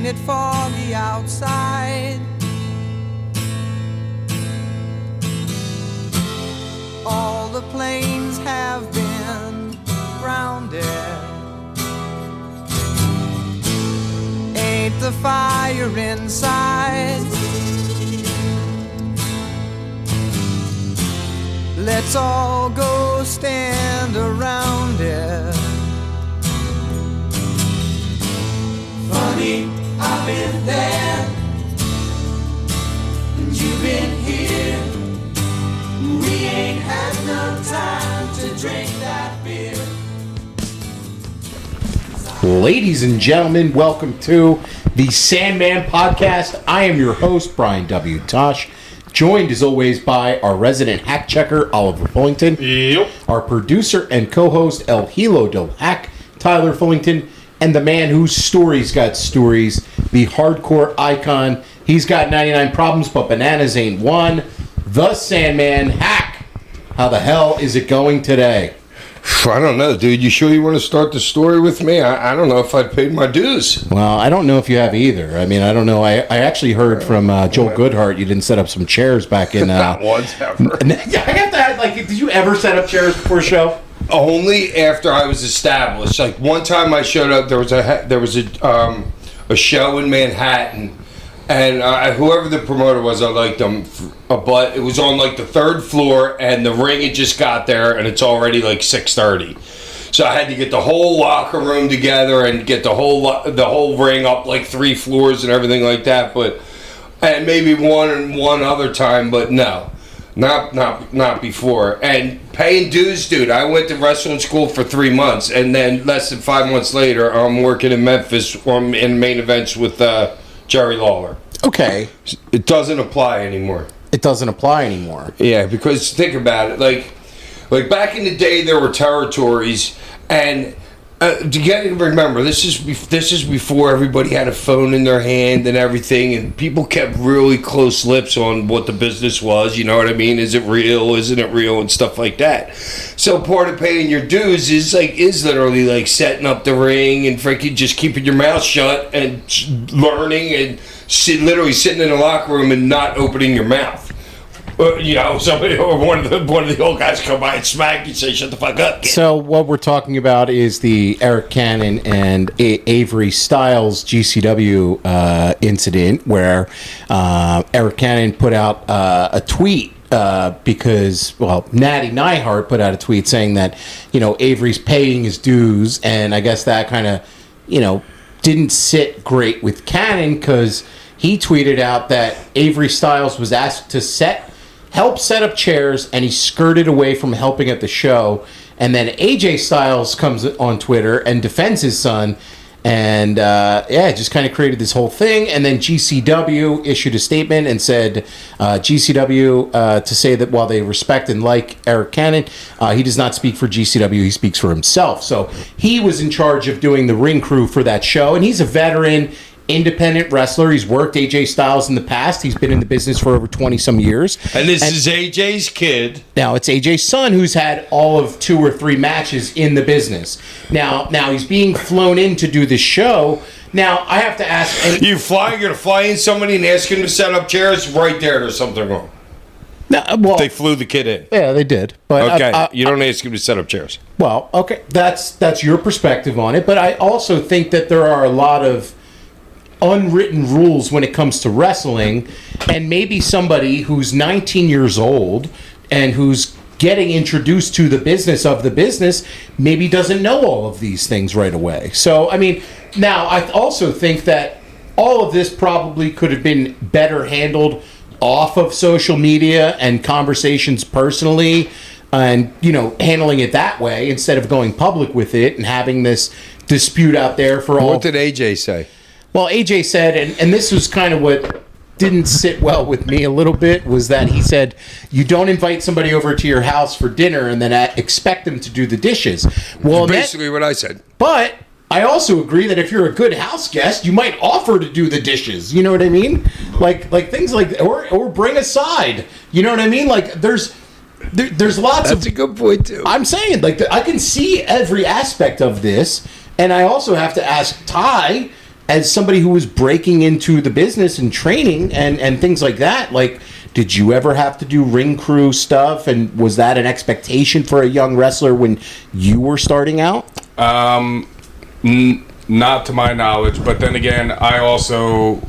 Ain't it foggy outside? All the planes have been grounded. Ain't the fire inside? Let's all go stand around it. Funny, I've been there, and you've been here. We ain't had no time to drink that beer. Ladies and gentlemen, welcome to the Sandman podcast. I am your host, Brian W. Tosh, joined as always by our resident hack checker, Oliver Fullington. Yep. Our producer and co-host, El Hilo del Hack, Tyler Fullington. And the man whose stories got stories, the hardcore icon. He's got 99 problems, but bananas ain't one. The Sandman Hack. How the hell is it going today? I don't know, dude. You sure you want to start the story with me? I don't know if I paid my dues. Well, I don't know if you have either. I mean, I don't know. I actually heard from Joel Goodhart you didn't set up some chairs back in... Not once, ever. Yeah, I have to add, like, did you ever set up chairs before a show? Only after I was established. Like, one time I showed up, there was a show in Manhattan, and whoever the promoter was, I liked them, but it was on like the third floor, and the ring had just got there, and it's already like 6:30. So I had to get the whole locker room together and get the whole ring up like 3 floors and everything like that. And maybe one other time, but no. Not before. And paying dues, dude. I went to wrestling school for 3 months, and then less than 5 months later, I'm working in Memphis in main events with Jerry Lawler. Okay. It doesn't apply anymore. It doesn't apply anymore. Yeah, because think about it. Like back in the day, there were territories, and remember, this is before everybody had a phone in their hand and everything, and people kept really close lips on what the business was. You know what I mean? Is it real? Isn't it real? And stuff like that. So part of paying your dues is literally like setting up the ring and freaking just keeping your mouth shut and learning and literally sitting in the locker room and not opening your mouth. Somebody or one of the old guys come by and smack you, say, "Shut the fuck up." So what we're talking about is the Eric Cannon and Avery Styles GCW incident, where Eric Cannon put out a tweet because, Natty Neihart put out a tweet saying that, Avery's paying his dues, and I guess that kind of, didn't sit great with Cannon because he tweeted out that Avery Styles was asked to help set up chairs, and he skirted away from helping at the show. And then AJ Styles comes on Twitter and defends his son, and it just kind of created this whole thing. And then GCW issued a statement and said, GCW to say that while they respect and like Eric Cannon, he does not speak for GCW, he speaks for himself. So he was in charge of doing the ring crew for that show, and he's a veteran independent wrestler. He's worked AJ Styles in the past. He's been in the business for over 20 some years. And this is AJ's kid. Now it's AJ's son, who's had all of 2 or 3 matches in the business. Now he's being flown in to do this show. Now I have to ask, you're gonna fly in somebody and ask him to set up chairs? Right there's something wrong. No, they flew the kid in. Yeah, they did. But okay, you don't ask him to set up chairs. Well, okay, that's your perspective on it. But I also think that there are a lot of unwritten rules when it comes to wrestling, and maybe somebody who's 19 years old and who's getting introduced to the business maybe doesn't know all of these things right away. So, I mean, now I also think that all of this probably could have been better handled off of social media and conversations personally, and handling it that way instead of going public with it and having this dispute out there for all. What did AJ say? Well, AJ said, and this was kind of what didn't sit well with me a little bit, was that he said, you don't invite somebody over to your house for dinner and then expect them to do the dishes. Well, basically what I said. But I also agree that if you're a good house guest, you might offer to do the dishes. You know what I mean? Like things like, or bring a side. You know what I mean? Like there's lots of... That's a good point, too. I'm saying, like, I can see every aspect of this, and I also have to ask Ty, as somebody who was breaking into the business and training and things like that, like, did you ever have to do ring crew stuff? And was that an expectation for a young wrestler when you were starting out? Not to my knowledge, but then again, I also,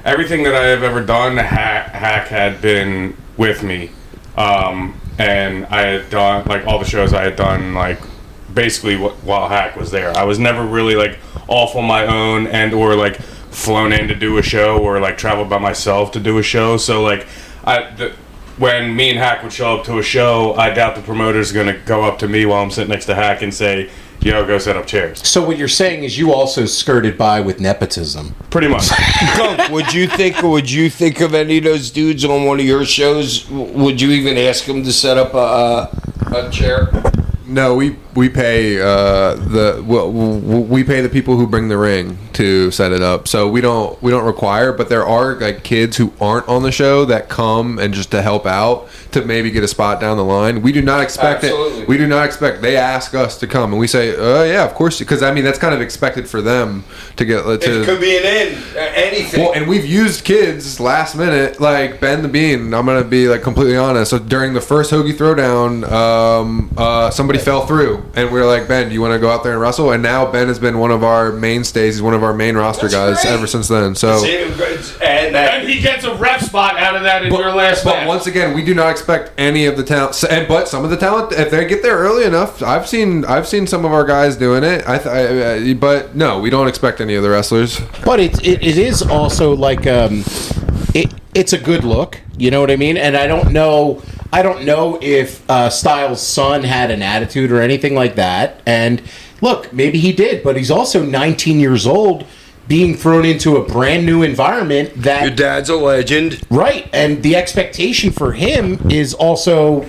everything that I have ever done, Hack had been with me. And I had done, like, all the shows I had done, like, basically while Hack was there. I was never really, like, off on my own and or, like, flown in to do a show or, like, traveled by myself to do a show. So, like, when me and Hack would show up to a show, I doubt the promoter's going to go up to me while I'm sitting next to Hack and say, yo, go set up chairs. So what you're saying is you also skirted by with nepotism. Pretty much. Gunk, would you think of any of those dudes on one of your shows? Would you even ask them to set up a chair? No, we pay we pay the people who bring the ring to set it up. So we don't require, but there are like kids who aren't on the show that come and just to help out to maybe get a spot down the line. We do not expect Absolutely. it. We do not expect. They ask us to come, and we say, yeah, of course, because I mean that's kind of expected for them to get. It could be anything. Well, and we've used kids last minute, like Ben the Bean. I'm gonna be like completely honest. So during the first Hoagie Throwdown, somebody fell through, and we were like, Ben, do you want to go out there and wrestle? And now Ben has been one of our mainstays. He's one of our main roster guys great. ever since then. So, And he gets a rep spot out of that in your last but match. once again, we do not expect any of the talent. But some of the talent, if they get there early enough, I've seen some of our guys doing it. But no, we don't expect any of the wrestlers. But it is also like it's a good look. You know what I mean? And I don't know if Styles' son had an attitude or anything like that. And look, maybe he did, but he's also 19 years old, being thrown into a brand new environment that Your dad's a legend. right, and the expectation for him is also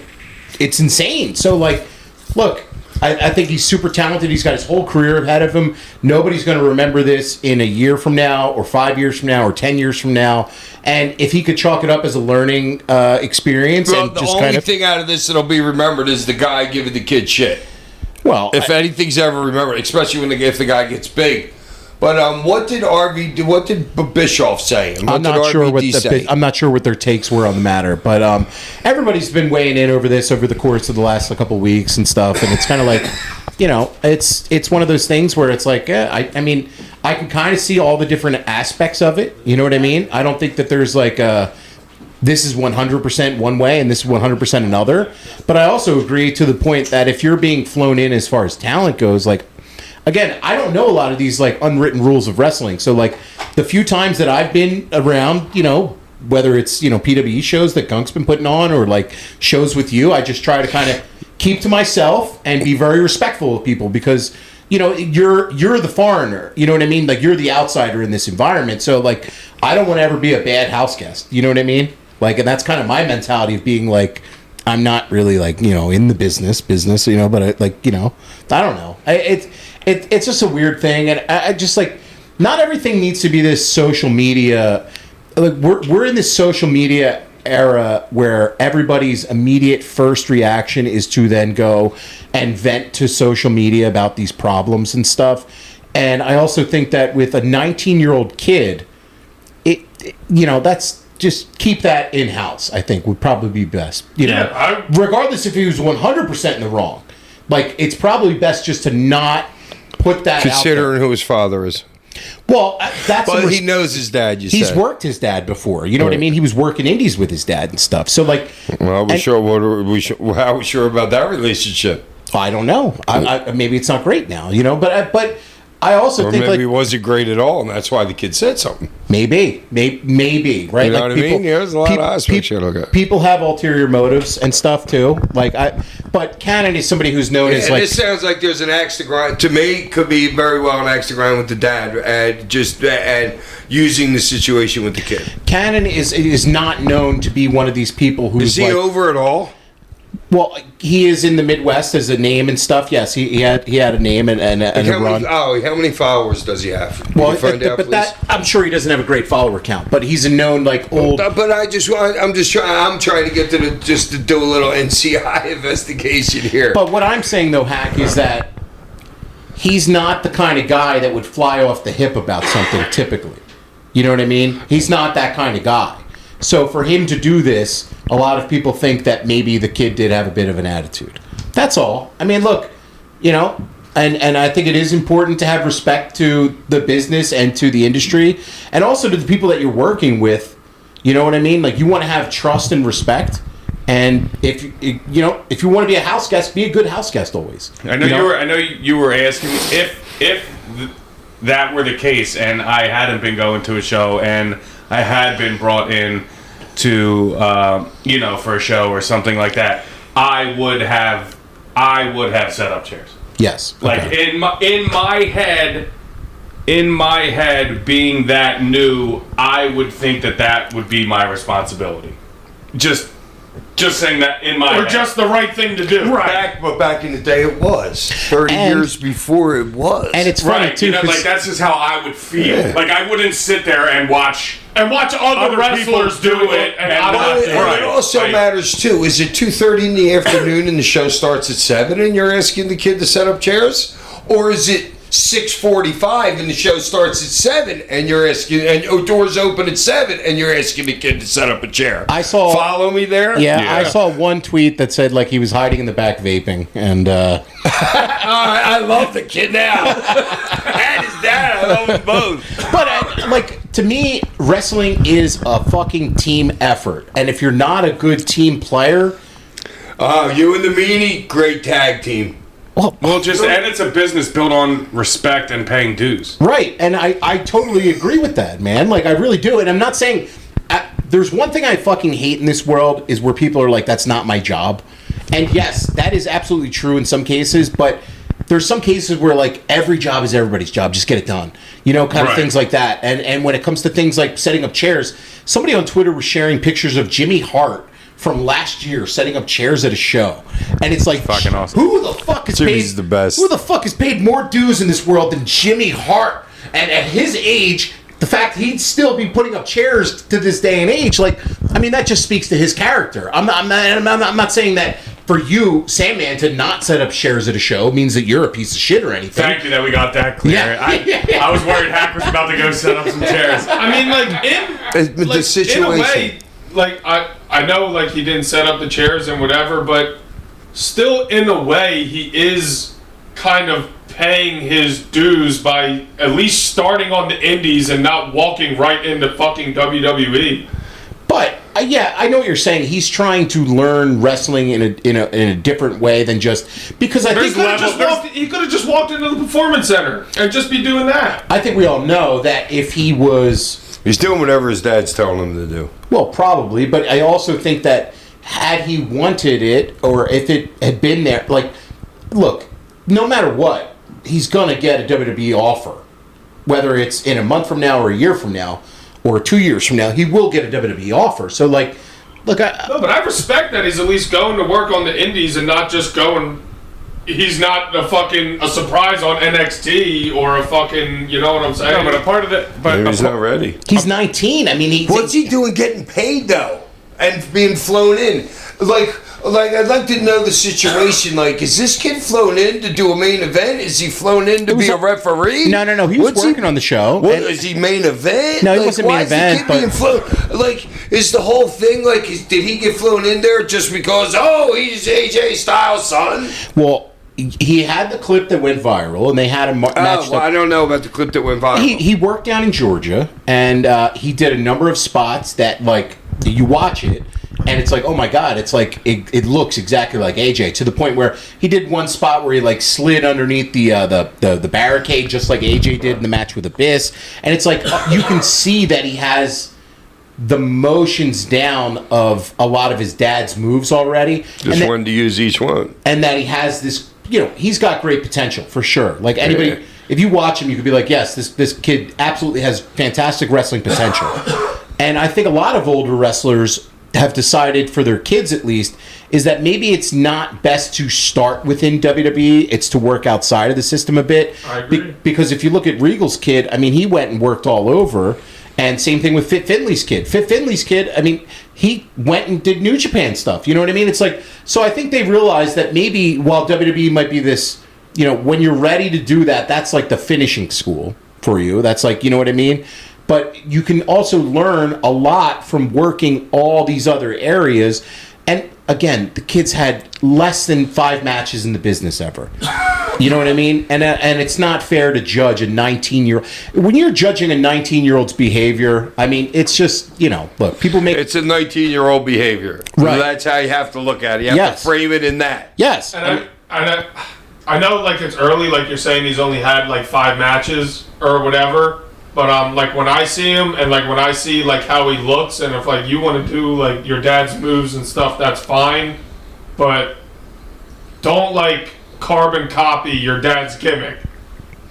it's insane. So like, look, I think he's super talented. He's got his whole career ahead of him. Nobody's going to remember this in a year from now or 5 years from now or 10 years from now. And if he could chalk it up as a learning experience, Bro, and the just only kind of thing out of this that'll be remembered is the guy giving the kid shit. well, If anything's ever remembered, especially if the guy gets big. But what did RV do? What did Bischoff say? And what I'm not did sure RVD say? I'm not sure what their takes were on the matter, but everybody's been weighing in over this over the course of the last couple of weeks and stuff, and it's kind of like, you know, it's one of those things where it's like, I mean, I can kind of see all the different aspects of it. You know what I mean? I don't think that there's like this is 100% one way and this is 100% another, but I also agree to the point that if you're being flown in as far as talent goes, like, again, I don't know a lot of these like unwritten rules of wrestling. So like the few times that I've been around, you know, whether it's, you know, PWE shows that Gunk's been putting on or like shows with you, I just try to kind of keep to myself and be very respectful of people because, you know, you're the foreigner, you know what I mean? Like you're the outsider in this environment. So like, I don't want to ever be a bad house guest. You know what I mean? Like, and that's kind of my mentality of being like, I'm not really like, you know, in the business, you know, but I, like, you know, I don't know. It's just a weird thing, and I just like not everything needs to be this social media. Like we're in this social media era where everybody's immediate first reaction is to then go and vent to social media about these problems and stuff. And I also think that with a 19-year-old kid, you know, that's just keep that in house. I think would probably be best. You know, regardless if he was 100% in the wrong, like it's probably best just to not put that Considering out who his father is. well, that's But he knows his dad, he's worked his dad before. You know what I mean? He was working indies with his dad and stuff. So like, Well, how are we sure about that relationship? I don't know. I maybe it's not great now. You know, but I also Or think maybe it like wasn't great at all, and that's why the kid said something. maybe right. You know like what I mean? Yeah, there's a lot of aspects you look at. People have ulterior motives and stuff too. Like but Cannon is somebody who's known as And like this sounds like there's an axe to grind. To me, could be very well an axe to grind with the dad, and using the situation with the kid. Cannon is not known to be one of these people who's Is he like, over at all? well, he is in the Midwest as a name and stuff. Yes, he had a name and a run. How many followers does he have? Can Well, you find out, but please? that I'm sure he doesn't have a great follower count, but he's a known like old. But I'm trying to get to do a little NCI investigation here. But what I'm saying though, Hack, is that he's not the kind of guy that would fly off the hip about something typically. You know what I mean? He's not that kind of guy. So for him to do this, a lot of people think that maybe the kid did have a bit of an attitude. That's all. I mean, look, you know, and I think it is important to have respect to the business and to the industry and also to the people that you're working with. You know what I mean? Like, you want to have trust and respect. And if you want to be a house guest, be a good house guest always. I know you were asking me if that were the case, and I hadn't been going to a show, and I had been brought in to for a show or something like that, I would have set up chairs. Yes. Okay. Like in my head, being that new, I would think that would be my responsibility. Just saying that in my head. Just the right thing to do. Right. But back in the day, it was 30 years before it was. And it's funny too, like that's just how I would feel. Yeah. Like, I wouldn't sit there and watch other wrestlers do it, and it also matters too. Is it 2:30 in the afternoon and the show starts at 7, and you're asking the kid to set up chairs, or is it 6:45 and the show starts at 7 and you're asking, and doors open at 7 and you're asking the kid to set up a chair? Follow me there? Yeah, I saw one tweet that said like he was hiding in the back vaping, and I love the kid now. And his dad, I love them both. But to me, wrestling is a fucking team effort, and if you're not a good team player, you and the Meanie, great tag team. Well, and it's a business built on respect and paying dues. Right, and I totally agree with that, man. Like, I really do. And I'm not saying... there's one thing I fucking hate in this world is where people are like, that's not my job. And yes, that is absolutely true in some cases, but there's some cases where, like, every job is everybody's job. Just get it done. You know, kind of things like that. And when it comes to things like setting up chairs, somebody on Twitter was sharing pictures of Jimmy Hart from last year setting up chairs at a show, and it's like, fucking awesome. Who the fuck is Jimmy's the best. Who the fuck is paid more dues in this world than Jimmy Hart? And at his age, the fact he'd still be putting up chairs to this day and age, like, I mean, that just speaks to his character. I'm not saying that for you, Sandman, to not set up chairs at a show means that you're a piece of shit or anything. Thank you that we got that clear. Yeah. I was worried Hack was about to go set up some chairs. I mean, the situation. In a way, like, I know, like, he didn't set up the chairs and whatever, but still, in a way, he is kind of paying his dues by at least starting on the indies and not walking right into fucking WWE. But yeah, I know what you're saying. He's trying to learn wrestling in a different way than just because I think he could have just walked into the performance center and just be doing that. I think we all know that if he was. He's doing whatever his dad's telling him to do. Well, probably, but I also think that had he wanted it, or if it had been there, like, look, no matter what, he's gonna get a WWE offer. Whether it's in a month from now or a year from now or 2 years from now, he will get a WWE offer. So, like, look, no, but I respect that he's at least going to work on the indies and not just going. He's not a surprise on NXT or a fucking, you know what I'm saying? No, but a part of it, maybe he's not ready. He's 19. I mean, what's he doing getting paid though, and being flown in? Like I'd like to know the situation. Like, is this kid flown in to do a main event? Is he flown in to be a referee? No. He was working on the show. What, is he main event? No, he wasn't main event. Why is the kid being flown? Like, is the whole thing like? Did he get flown in there just because? Oh, he's AJ Styles' son. Well, he had the clip that went viral, and they had a match. Well, I don't know about the clip that went viral. He worked down in Georgia, and he did a number of spots that, like, you watch it, and it's like, oh my god, it's like it looks exactly like AJ, to the point where he did one spot where he, like, slid underneath the barricade just like AJ did in the match with Abyss, and it's like you can see that he has the motions down of a lot of his dad's moves already. Just wanted to use each one, and that he has this. You know, he's got great potential for sure. Like, anybody, if you watch him, you could be like, yes, this kid absolutely has fantastic wrestling potential. And I think a lot of older wrestlers have decided, for their kids at least, is that maybe it's not best to start within WWE. It's to work outside of the system a bit. I agree. Because if you look at Regal's kid, I mean, he went and worked all over. And same thing with Fit Finley's kid. Fit Finley's kid, I mean, he went and did New Japan stuff. You know what I mean? It's like, so I think they realized that maybe while WWE might be this when you're ready to do that, that's like the finishing school for you. That's like, you know what I mean? But you can also learn a lot from working all these other areas. And again, the kids had less than 5 matches in the business ever. You know what I mean? And it's not fair to judge a 19-year-old. When you're judging a 19-year-old's behavior, I mean, it's just, look, people make... It's a 19-year-old behavior. Right. That's how you have to look at it. You have to frame it in that. Yes. And I know, like, it's early, like you're saying he's only had, like, 5 matches or whatever. But, like, when I see him and, like, when I see, like, how he looks, and if, like, you want to do, like, your dad's moves and stuff, that's fine. But don't, like, carbon copy your dad's gimmick.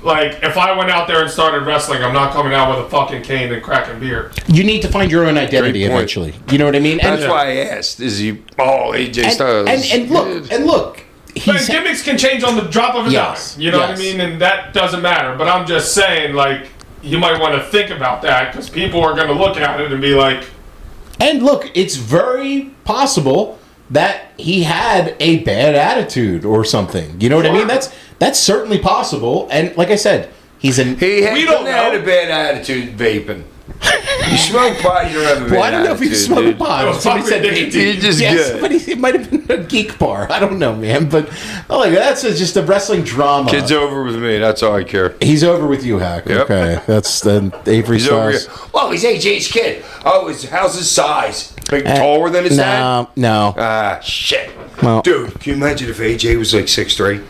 Like, if I went out there and started wrestling, I'm not coming out with a fucking cane and cracking beer. You need to find your own identity eventually. You know what I mean? That's why I asked. Is he... Oh, AJ Styles. And look... But gimmicks can change on the drop of a dime. You know what I mean? And that doesn't matter. But I'm just saying, like... You might want to think about that because people are going to look at it and be like... And look, it's very possible that he had a bad attitude or something. You know what I mean? That's certainly possible. And like I said, He couldn't have had a bad attitude vaping. You smoke pot, you don't have a bad attitude. Well, I don't know if he smoked pot. Somebody said He's just good. But it might have been a geek bar. I don't know, man. But that's just a wrestling drama. Kid's over with me. That's all I care. He's over with you, Hack. Yep. Okay. That's the Avery Styles. Well, he's AJ's kid. Oh, how's his size? Like taller than his dad? No. Ah, shit. Well, dude, can you imagine if AJ was like 6'3"?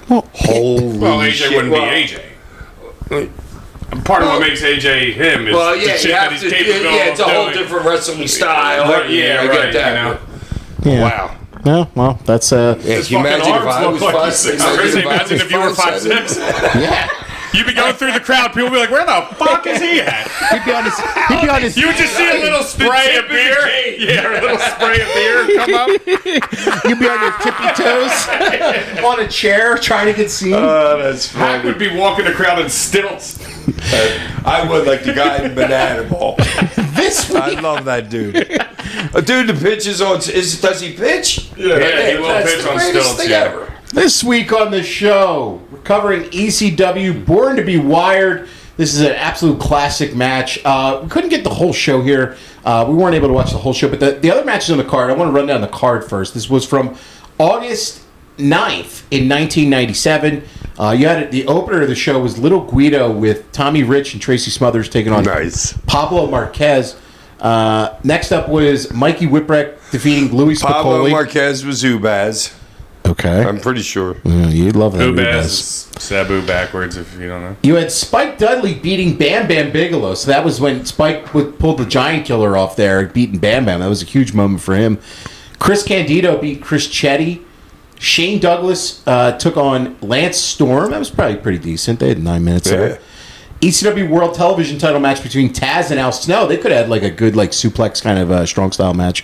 Holy AJ shit. wouldn't be AJ. Part of what makes AJ him is the shit that he's capable of. It's a whole different wrestling style. Right, I get that. Yeah. Wow. Yeah, well, that's can you imagine if I was 5'6"? Imagine if you were 5'6". Yeah. You'd be going through the crowd. People would be like, "Where the fuck is he at?" He'd be on his. You would just see a little spray of beer. Yeah, a little spray of beer come up. You'd be on your tippy toes on a chair trying to get seen. Oh, that's Hack funny. would be walking the crowd in stilts. I would like the guy in Banana Ball. I love that dude. A dude that pitches on. Does he pitch? Yeah, he will pitch on stilts. Yeah. This week on the show, we're covering ECW Born to Be Wired. This is an absolute classic match. We couldn't get the whole show here. We weren't able to watch the whole show, but the other matches on the card, I want to run down the card first. This was from August 9th in 1997. You had the opener of the show was Little Guido with Tommy Rich and Tracy Smothers taking on Pablo Marquez. Next up was Mikey Whipwreck defeating Louis Spicoli. Pablo Marquez was Zubaz. Okay. I'm pretty sure. Yeah, you'd love that. Ubaz is Sabu backwards, if you don't know. You had Spike Dudley beating Bam Bam Bigelow. So that was when Spike pulled the Giant Killer off there, beating Bam Bam. That was a huge moment for him. Chris Candido beat Chris Chetty. Shane Douglas took on Lance Storm. That was probably pretty decent. They had 9 minutes there. ECW World Television title match between Taz and Al Snow. They could have had like a good suplex kind of strong style match.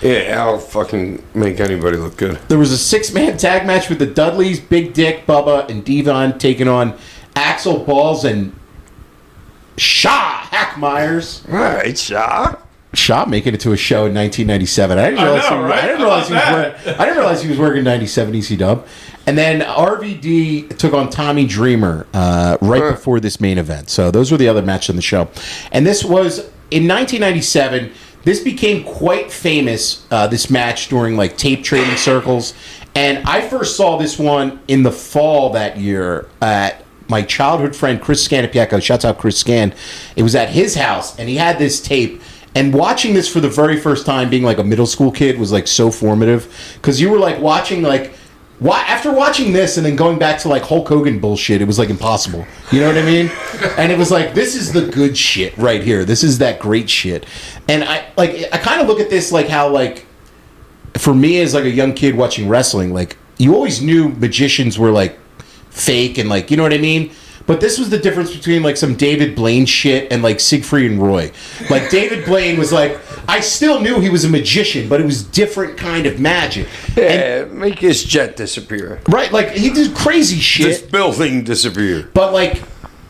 Yeah, Al fucking make anybody look good. There was a 6-man tag match with the Dudleys, Big Dick, Bubba, and Devon taking on Axel Balls and Shaw Hackmeyers. All right, Shaw. Shaw making it to a show in 1997. I didn't realize he was working 97 ECW. And then RVD took on Tommy Dreamer right before this main event. So those were the other matches on the show. And this was in 1997. This became quite famous, this match, during tape trading circles. And I first saw this one in the fall that year at my childhood friend Chris Scanapiaco. Shouts out Chris Scan. It was at his house, and he had this tape. And watching this for the very first time, being a middle school kid, was so formative. Because you were watching after watching this and then going back to Hulk Hogan bullshit, it was impossible. You know what I mean? And it was this is the good shit right here. This is that great shit. And I kind of look at this how for me as a young kid watching wrestling, you always knew magicians were fake and you know what I mean? But this was the difference between some David Blaine shit and Siegfried and Roy. David Blaine was I still knew he was a magician, but it was different kind of magic. Yeah, make his jet disappear. Right, he did crazy shit. This building disappeared. But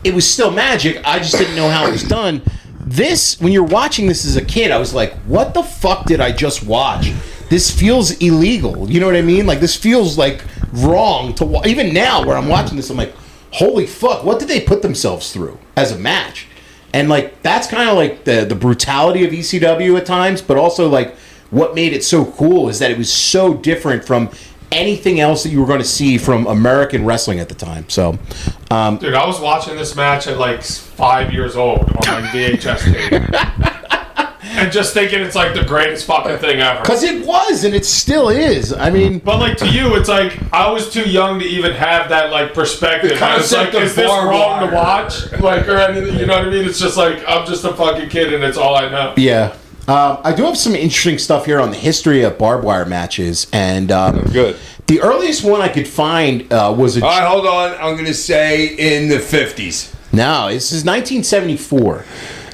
it was still magic. I just didn't know how it was done. This, when you're watching this as a kid, I was like, what the fuck did I just watch? This feels illegal. You know what I mean? This feels like wrong to even now where I'm watching this. I'm like, holy fuck, what did they put themselves through as a match? And like that's kind of like the brutality of ECW at times, but also like what made it so cool is that it was so different from anything else that you were going to see from American wrestling at the time. So, dude, I was watching this match at like 5 years old on like VHS tape. And just thinking it's like the greatest fucking thing ever. Because it was, and it still is. I mean, but like to you, it's like I was too young to even have that like perspective. And it's like, is this wrong to watch? Like or anything? You know what I mean? It's just like I'm just a fucking kid, and it's all I know. Yeah. I do have some interesting stuff here on the history of barbed wire matches, and Good. The earliest one I could find was a. All right, hold on. I'm going to say in the 50s. No, this is 1974.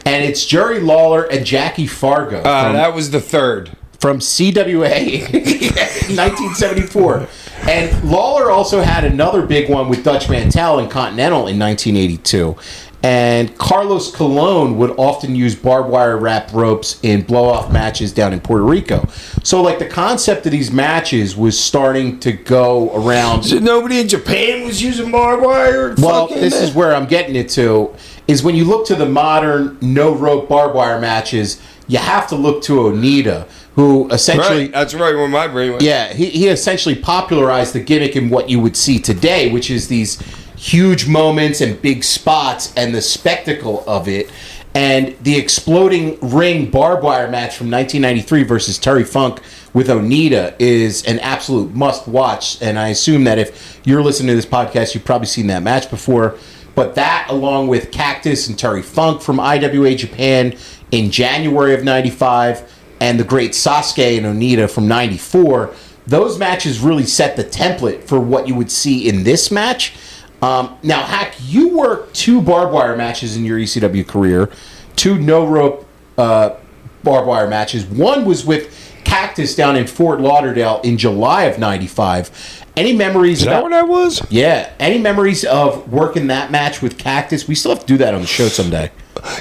And it's Jerry Lawler and Jackie Fargo. That was the third. From CWA in 1974. And Lawler also had another big one with Dutch Mantel in Continental in 1982. And Carlos Colon would often use barbed wire wrapped ropes in blow-off matches down in Puerto Rico. So, like, the concept of these matches was starting to go around. So nobody in Japan was using barbed wire? Well, this is where I'm getting it to, is when you look to the modern no-rope barbed wire matches, you have to look to Onita, who essentially... Right, that's right where my brain went. Yeah, he essentially popularized the gimmick in what you would see today, which is these huge moments and big spots and the spectacle of it. And the exploding ring barbed wire match from 1993 versus Terry Funk with Onita is an absolute must-watch. And I assume that if you're listening to this podcast, you've probably seen that match before. But that, along with Cactus and Terry Funk from IWA Japan in January of 95, and the great Sasuke and Onita from 94, those matches really set the template for what you would see in this match. Now, Hack, you worked 2 barbed wire matches in your ECW career, 2 no-rope barbed wire matches. One was with Cactus down in Fort Lauderdale in July of 95. Any memories Is that what that was? Yeah. Any memories of working that match with Cactus? We still have to do that on the show someday.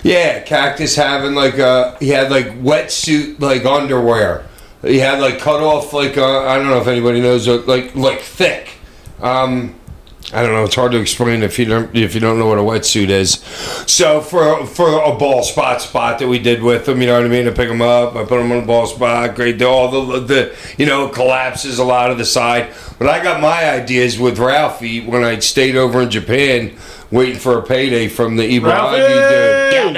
Yeah, Cactus having like he had like wetsuit like underwear. He had like cut off like I don't know if anybody knows like thick. I don't know. It's hard to explain if you don't know what a wetsuit is. So for a ball spot that we did with him, you know what I mean. I pick him up, I put him on the ball spot. Great, all the collapses a lot of the side. But I got my ideas with Ralphie when I stayed over in Japan, waiting for a payday from the Ibrahim dude.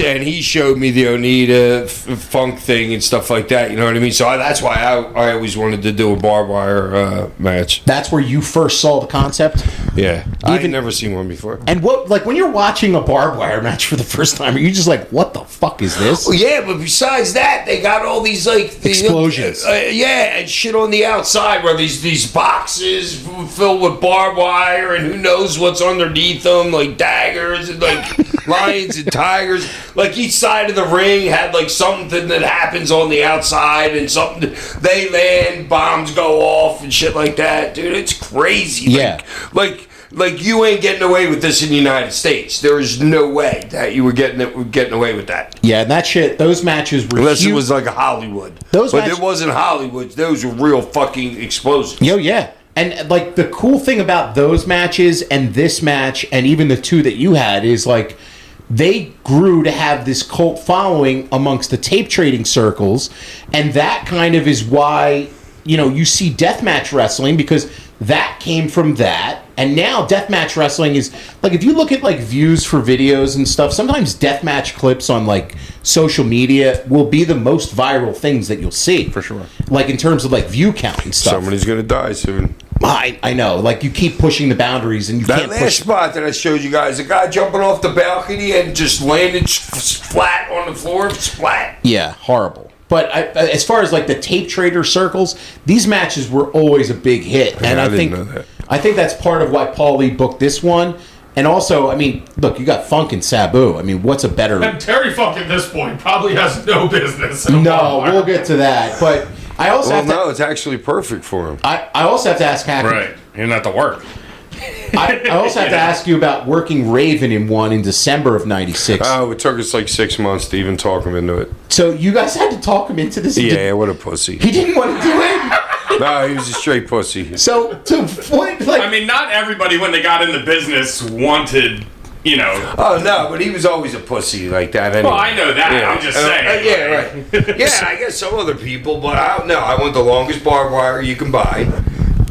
And he showed me the Onita funk thing and stuff like that. You know what I mean? So that's why I always wanted to do a barbed wire match. That's where you first saw the concept? Yeah. I've never seen one before. And what, like, when you're watching a barbed wire match for the first time, are you just like, what the fuck is this? Well, yeah, but besides that, they got all these, like... explosions. And shit on the outside where these boxes filled with barbed wire and who knows what's underneath them, like daggers and, like, lions and tigers. Like, each side of the ring had, like, something that happens on the outside and something... They land, bombs go off and shit like that. Dude, it's crazy. Yeah. Like you ain't getting away with this in the United States. There is no way that you were getting away with that. Yeah, and that shit, those matches were unless huge. It was like a Hollywood. But it wasn't Hollywood. Those were real fucking explosions. Yo, yeah. And like the cool thing about those matches and this match and even the 2 that you had is like they grew to have this cult following amongst the tape trading circles, and that kind of is why you see deathmatch wrestling, because that came from that. And now deathmatch wrestling is like, if you look at like views for videos and stuff, sometimes deathmatch clips on like social media will be the most viral things that you'll see. For sure. Like in terms of like view count and stuff. Somebody's gonna die soon. I know. Like you keep pushing the boundaries and you that can't last push. spot that I showed you guys, a guy jumping off the balcony and just landed flat on the floor, splat. Yeah, horrible. But as far as like the tape trader circles, these matches were always a big hit, and I think that's part of why Paul Lee booked this one. And also, I mean, look, you got Funk and Sabu. I mean, what's a better? And Terry Funk at this point probably has no business. No, we'll get to that. But I also it's actually perfect for him. I also have to ask Hackett. Right, he didn't have to work. I also have to ask you about working Raven in one in December of '96. Oh, it took us like 6 months to even talk him into it. So you guys had to talk him into this? Yeah, what a pussy. He didn't want to do it? No, he was a straight pussy. So to what? Like, I mean, not everybody when they got in the business wanted, you know. Oh no, but he was always a pussy like that. Anyway. Well, I know that. I'm just saying. Yeah, right. Yeah, I guess some other people, but I don't know. I want the longest barbed wire you can buy.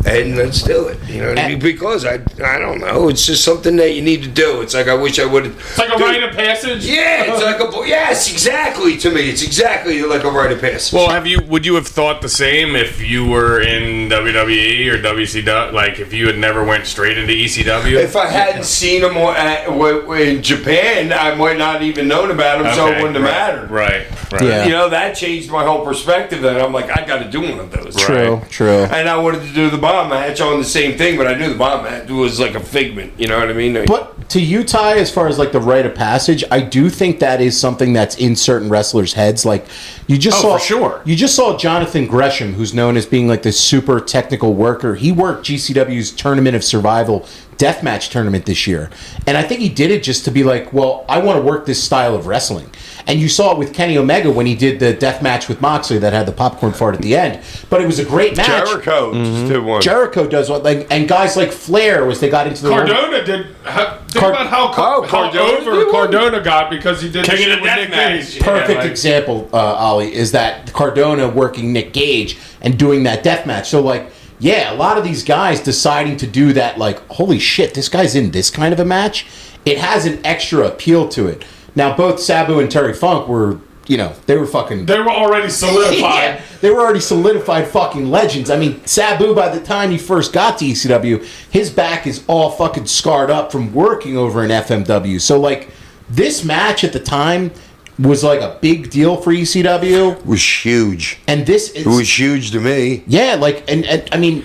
And let's do it. You know what I mean? Because I don't know. It's just something that you need to do. It's like I wish I would have. It's like a rite of passage. Yeah, it's like a. Yes, exactly. To me, it's exactly like a rite of passage. Well, would you have thought the same if you were in WWE or WCW? Like if you had never went straight into ECW? If I hadn't seen him in Japan, I might not even known about him, so it wouldn't have mattered. Right. Yeah. You know, that changed my whole perspective. And I'm like, I got to do one of those. True. And I wanted to do the bomb match on the same thing, but I knew the bomb match was like a figment. You know what I mean? But to you, Ty, as far as like the rite of passage, I do think that is something that's in certain wrestlers' heads. Like you just saw, for sure. You just saw Jonathan Gresham, who's known as being like this super technical worker. He worked GCW's Tournament of Survival deathmatch tournament this year, and I think he did it just to be like, well, I want to work this style of wrestling. And you saw it with Kenny Omega when he did the death match with Moxley that had the popcorn fart at the end. But it was a great match. Jericho did one. Jericho does what, like, and guys like Flair they got into the Cardona did. Think about how Cardona over Cardona got because he did the King shit of the with Death Nick Match. Gage. perfect like- example, Ollie, is that Cardona working Nick Gage and doing that death match. So like, yeah, a lot of these guys deciding to do that, like, holy shit, this guy's in this kind of a match. It has an extra appeal to it. Now, both Sabu and Terry Funk were, they were fucking. They were already solidified. Yeah, they were already solidified fucking legends. I mean, Sabu, by the time he first got to ECW, his back is all fucking scarred up from working over in FMW. So, like, this match at the time was like a big deal for ECW. It was huge. And this is. It was huge to me. Yeah, like, and I mean,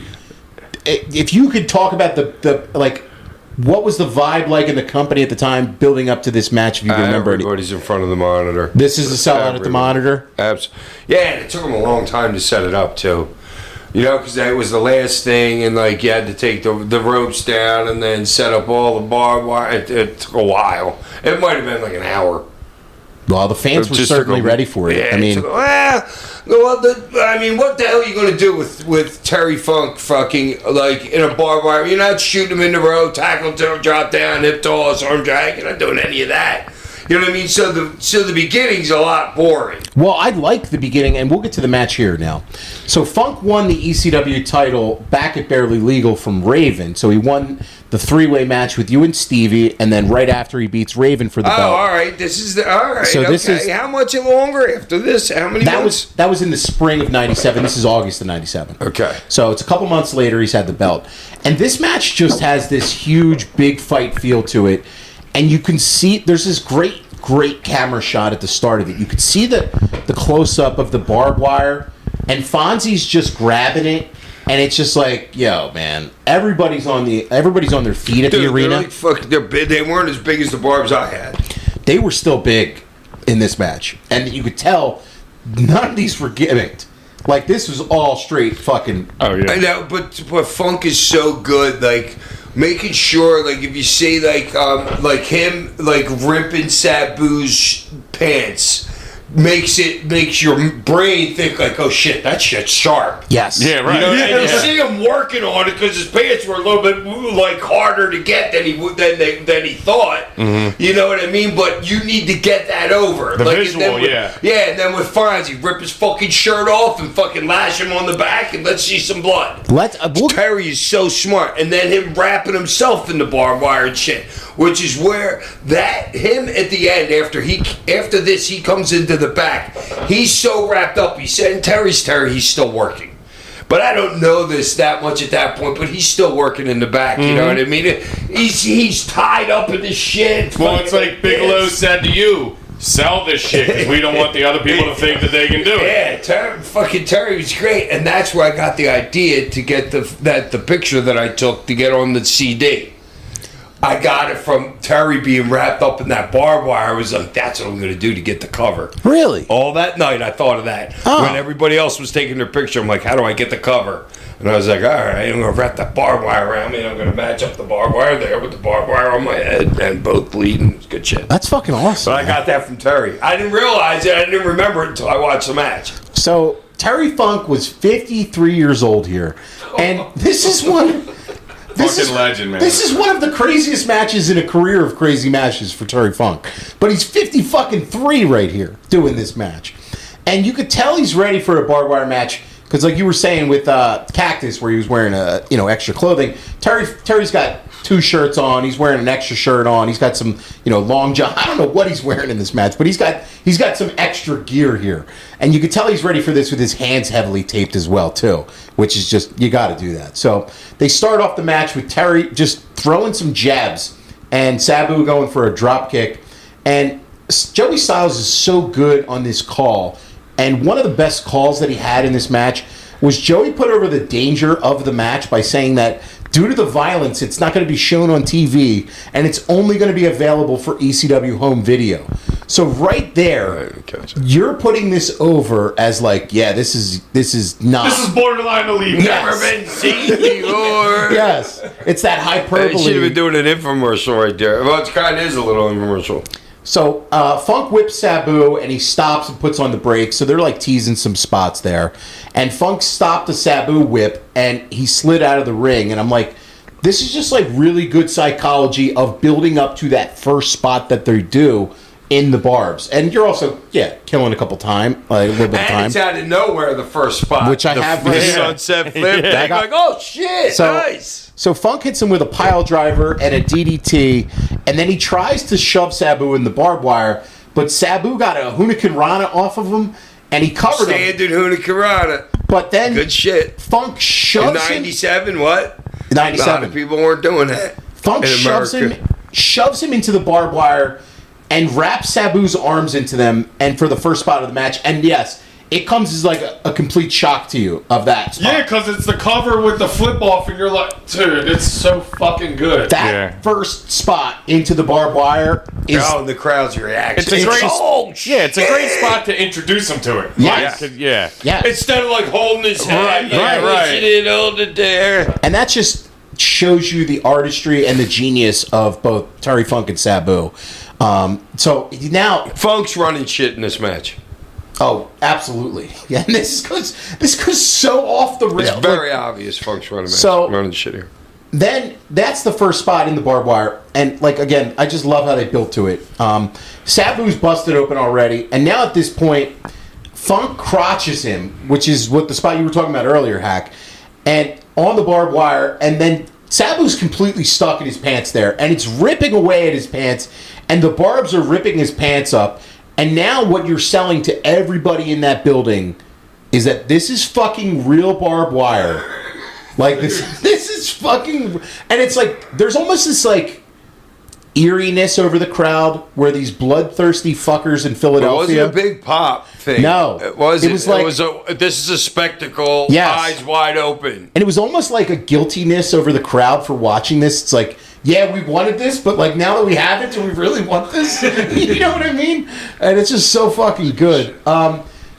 if you could talk about the like, what was the vibe like in the company at the time building up to this match, if you can remember it? Everybody's in front of the monitor. This is a sellout at the monitor? Yeah, and it took them a long time to set it up, too. Because that was the last thing, and, like, you had to take the ropes down and then set up all the barbed wire. It took a while. It might have been, like, an hour. Well, the fans were certainly ready for it. Yeah, I mean, what the hell are you going to do with Terry Funk fucking, like, in a barbed wire? You're not shooting him in the row, tackle, drop down, hip toss, arm drag. You're not doing any of that. You know what I mean? So the beginning's a lot boring. well, I like the beginning, and we'll get to the match here now. So Funk won the ECW title back at Barely Legal from Raven. So he won the three-way match with you and Stevie, and then right after he beats Raven for the belt. Oh, all right. This is all right. So this is how much longer after this? How many months? that was in the spring of '97. This is August of '97. Okay. So it's a couple months later. He's had the belt, and this match just has this huge, big fight feel to it. And you can see there's this great camera shot at the start of it. You can see the close up of the barbed wire, and Fonzie's just grabbing it, and it's just like, yo, man, everybody's on their feet at the arena. They're big. They weren't as big as the barbs I had. They were still big in this match, and you could tell none of these were gimmicked. Like, this was all straight fucking. Oh yeah. I know, but Funk is so good, like making sure, like if you see like him like ripping Sabu's pants, makes your brain think like, oh shit, that shit's sharp. Yes. Yeah, right. You know, Yeah, and you yeah. see him working on it because his pants were a little bit like harder to get than he thought. Mm-hmm. You know what I mean? But you need to get that over. The like, visual, and then yeah. Yeah, and then with Fonzie, rip his fucking shirt off and fucking lash him on the back and let's see some blood. Terry is so smart, and then him wrapping himself in the barbed wire and shit, which is where him at the end after this he comes into the back. He's so wrapped up. He said, and Terry, he's still working. But I don't know this that much at that point, but he's still working in the back, you know what I mean? He's tied up in this shit. Well, it's like Bigelow said to you, sell this shit because we don't want the other people to think that they can do it. Yeah, Terry was great, and that's where I got the idea to get the picture that I took to get on the CD. I got it from Terry being wrapped up in that barbed wire. I was like, that's what I'm going to do to get the cover. Really? All that night I thought of that. Oh. When everybody else was taking their picture, I'm like, how do I get the cover? And I was like, all right, I'm going to wrap that barbed wire around me, and I'm going to match up the barbed wire there with the barbed wire on my head, and both bleeding. It's good shit. That's fucking awesome. But I got that from Terry. I didn't realize it. I didn't remember it until I watched the match. So Terry Funk was 53 years old here, and this is one. Fucking legend, man. This is one of the craziest matches in a career of crazy matches for Terry Funk. But he's 53 right here doing this match. And you could tell he's ready for a barbed wire match because, like you were saying with Cactus, where he was wearing extra clothing. Terry's got 2 shirts on. He's wearing an extra shirt on. He's got some long john. I don't know what he's wearing in this match, but he's got some extra gear here, and you could tell he's ready for this with his hands heavily taped as well too, which is just you got to do that. So they start off the match with Terry just throwing some jabs and Sabu going for a drop kick, and Joey Styles is so good on this call. And one of the best calls that he had in this match was Joey put over the danger of the match by saying that due to the violence, it's not going to be shown on TV, and it's only going to be available for ECW home video. So right there, you're putting this over as like, yeah, this is not. This is borderline illegal. Never been seen before. Yes, it's that hyperbole. They should have been doing an infomercial right there. Well, it kind of is a little infomercial. So Funk whips Sabu, and he stops and puts on the brakes. So they're like teasing some spots there. And Funk stopped the Sabu whip, and he slid out of the ring. And I'm like, this is just like really good psychology of building up to that first spot that they do in the barbs. And you're also, killing a couple time, like a little bit of time. And it's out of nowhere, the first spot. Which I have the right here. sunset flip. Thing. Like, oh, shit, nice. So Funk hits him with a pile driver and a DDT, and then he tries to shove Sabu in the barbed wire, but Sabu got a Hurricane Rana off of him, and he covered him. Standard Hurricane Rana. But then good shit. Funk shoves him. 97, what? 97. A lot of people weren't doing that. Funk shoves him into the barbed wire and wraps Sabu's arms into them, and for the first spot of the match. And yes, it comes as like a complete shock to you of that spot. Yeah, because it's the cover with the flip off, and you're like, dude, it's so fucking good. That first spot into the barbed wire is... Oh, and the crowd's reaction. It's a great... it's a great spot to introduce him to it. Yes. Yeah. Instead of like holding his head, right. It, hold it there. And that just shows you the artistry and the genius of both Terry Funk and Sabu. So now... Funk's running shit in this match. Oh, absolutely. Yeah, and this goes so off the rails. It's very obvious Funk's running shit here. Then that's the first spot in the barbed wire. And, like, again, I just love how they built to it. Sabu's busted open already. And now at this point, Funk crotches him, which is what the spot you were talking about earlier, Hack. And on the barbed wire. And then Sabu's completely stuck in his pants there. And it's ripping away at his pants. And the barbs are ripping his pants up. And now what you're selling to everybody in that building is that this is fucking real barbed wire. Like, this is fucking... And it's like, there's almost this, like, eeriness over the crowd where these bloodthirsty fuckers in Philadelphia... It wasn't a big pop thing. No. It was like... this is a spectacle, yes. Eyes wide open. And it was almost like a guiltiness over the crowd for watching this. It's like... Yeah, we wanted this, but like now that we have it, do we really want this? You know what I mean? And it's just so fucking good.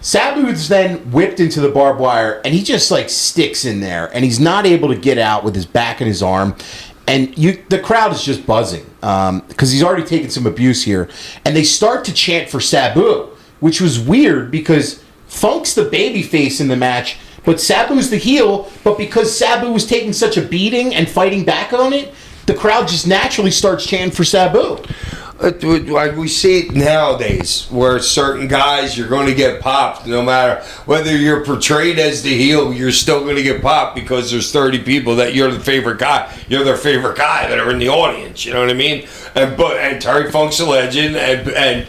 Sabu's then whipped into the barbed wire, and he just like sticks in there, and he's not able to get out with his back and his arm. And the crowd is just buzzing because he's already taken some abuse here, and they start to chant for Sabu, which was weird because Funk's the babyface in the match, but Sabu's the heel. But because Sabu was taking such a beating and fighting back on it, the crowd just naturally starts chanting for Sabu. We see it nowadays where certain guys, you're going to get popped no matter whether you're portrayed as the heel, you're still going to get popped because there's 30 people that you're the favorite guy. You're their favorite guy that are in the audience. You know what I mean? And Terry Funk's a legend, and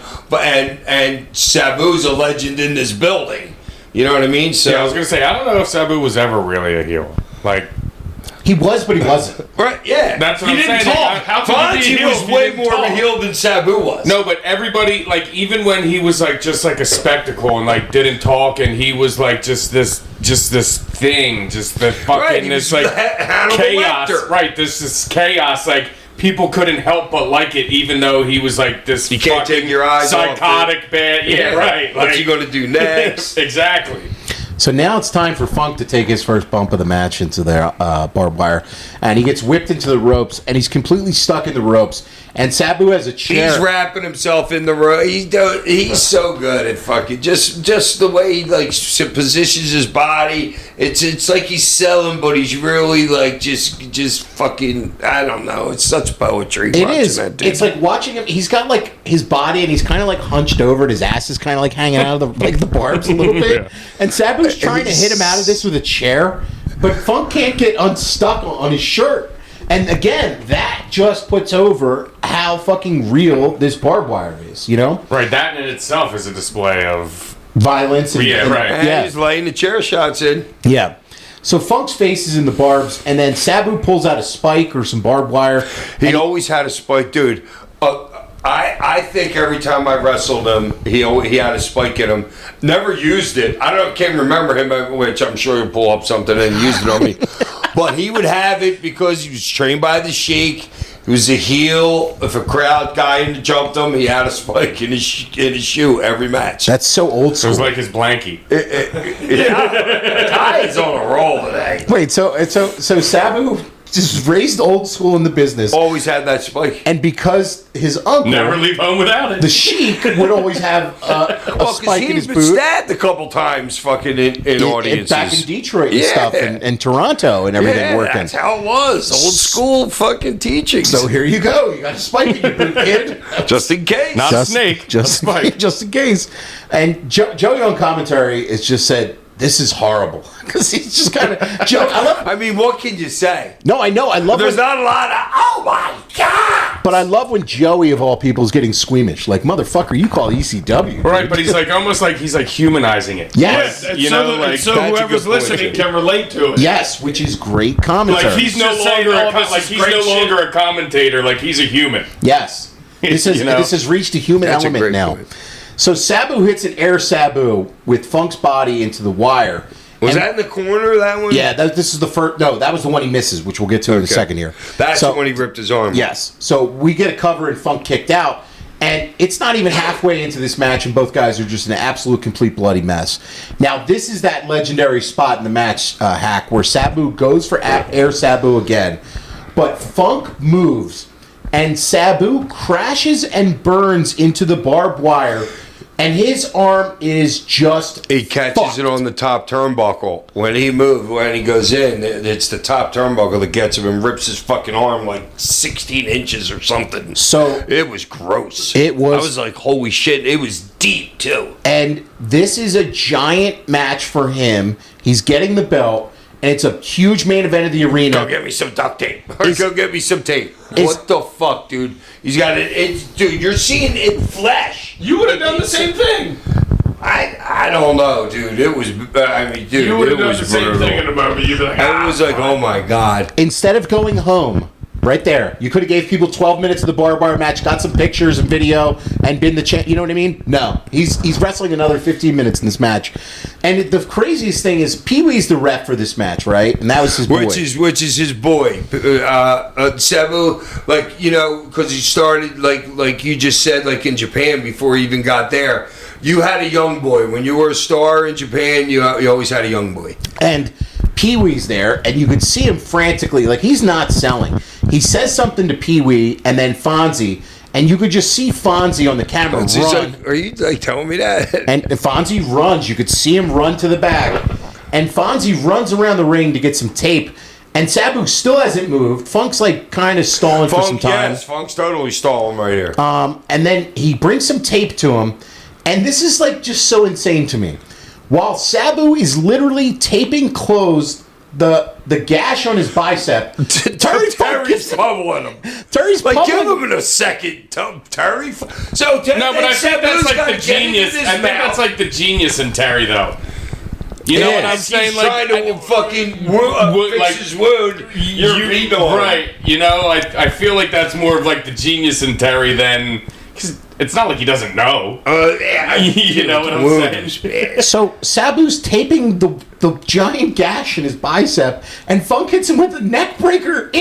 Sabu's a legend in this building. You know what I mean? So I was going to say, I don't know if Sabu was ever really a heel. Like... He was, but he wasn't. Right, yeah. That's what he I'm didn't saying. talk. How could he be a heel was if he way didn't more talk? of a heel than Sabu was. No, but everybody, like, even when he was like just like a spectacle and like didn't talk, and he was like just this thing, just the fucking right, this like chaos. Lecter. Right, this chaos. Like people couldn't help but like it, even though he was like this. You can't take your eyes psychotic off bad. Yeah, right. What you gonna do next? Exactly. So now it's time for Funk to take his first bump of the match into their barbed wire. And he gets whipped into the ropes, and he's completely stuck in the ropes. And Sabu has a chair. He's wrapping himself in the rope. He's so good at fucking just the way he like positions his body. It's like he's selling, but he's really like just fucking. I don't know. It's such poetry. It is. That dude. It's like watching him. He's got like his body, and he's kind of like hunched over, and his ass is kind of like hanging out of the barbs a little bit. Yeah. And Sabu's trying to hit him out of this with a chair, but Funk can't get unstuck on his shirt. And again, that just puts over how fucking real this barbed wire is, you know? Right, that in itself is a display of Violence. And, Yeah, right. And Yeah. he's laying the chair shots in. Yeah. So Funk's face is in the barbs, and then Sabu pulls out a spike or some barbed wire. He always had a spike, dude. I think every time I wrestled him, he had a spike in him. Never used it. Can't remember him, which I'm sure he'll pull up something and use it on me. But he would have it because he was trained by the Sheik. He was a heel. If a crowd guy jumped him, he had a spike in his shoe every match. That's so old it school. was like his blankie. Yeah, guy's on a roll today. Wait, so Sabu just raised old school in the business, Always had that spike. and because his uncle, Never leave home without it. the Sheik, would always have a Well, spike in he's his been boot. stabbed a couple times, fucking in audiences. Back in Detroit and Yeah. stuff, and Toronto and everything Yeah, working. that's how it was. Old school fucking teachings. So here you go. You got a spike in your boot, kid. just in case. Not a snake, Just, a spike. just in case. And Joey on commentary has just said, "This is horrible," because he's just kind of Joe. I mean, what can you say? No, I know. I love. There's when, not a lot of, oh my God! but I love when Joey of all people is getting squeamish. Like, motherfucker, you call ECW, Right, dude." but he's like almost like he's like humanizing it. Yes. Like, And you so, know, like so that's a whoever's good point. listening can relate to it. Yes, which is great commentary. Like, he's no just saying longer all a of this like is he's great no shit. longer a commentator, like he's a human. Yes. This You know? has reached a human That's a element great now. point. So Sabu hits an air Sabu with Funk's body into the wire. Was And- that in the corner, that one? Yeah, this is the first. No, that was the one he misses, which we'll get to in a second here. That's So- when he ripped his arm. Yes. So we get a cover and Funk kicked out. And it's not even halfway into this match, and both guys are just an absolute, complete bloody mess. Now, this is that legendary spot in the match, Hack, where Sabu goes for air Sabu again. But Funk moves, and Sabu crashes and burns into the barbed wire, and his arm is just He catches fucked. it on the top turnbuckle. When he goes in, it's the top turnbuckle that gets him and rips his fucking arm like 16 inches or something. So It was gross. It was- I was like, holy shit. It was deep, too. And this is a giant match for him. He's getting the belt, and it's a huge main event of the arena. Go get me some duct tape. Or Is- go get me some tape. is- What the fuck, dude? He's got it. Dude, you're seeing it in flesh. You would have done the same thing. I don't know, dude. It was, I mean, dude, You would it have done was the same brutal. thing in a moment. You'd be like, It was like, oh my God. Instead of going home, right there, you could have gave people 12 minutes of the barbed wire match, got some pictures and video, and been the champ. You know what I mean? No, he's wrestling another 15 minutes in this match. And the craziest thing is, Pee Wee's the ref for this match, right? And that was his boy. Which is his boy, Sabu. Like, you know, because he started like you just said, like in Japan before he even got there. You had a young boy when you were a star in Japan. You always had a young boy. And Pee Wee's there, and you could see him frantically, like he's not selling. He says something to Pee Wee, and then Fonzie, and you could just see Fonzie on the camera He's run. like, are you like telling me that? And Fonzie runs. You could see him run to the back. And Fonzie runs around the ring to get some tape. And Sabu still hasn't moved. Funk's like kind of stalling for some time. Yes, Funk's totally stalling right here. And then he brings some tape to him. And this is like just so insane to me. While Sabu is literally taping closed the gash on his bicep, Terry's bubbling him. Terry's Like, give pummeling- him a second, Terry. So No, but I think that's like the genius. I think that's like the genius in Terry, though. You know what I'm saying? He's Like, trying to fucking fix like, his wound. You're beating on him. right? You know, I feel like that's more of like the genius in Terry than because it's not like he doesn't know. Yeah, You know what I'm saying? So Sabu's taping the the giant gash in his bicep, and Funk hits him with a neck breaker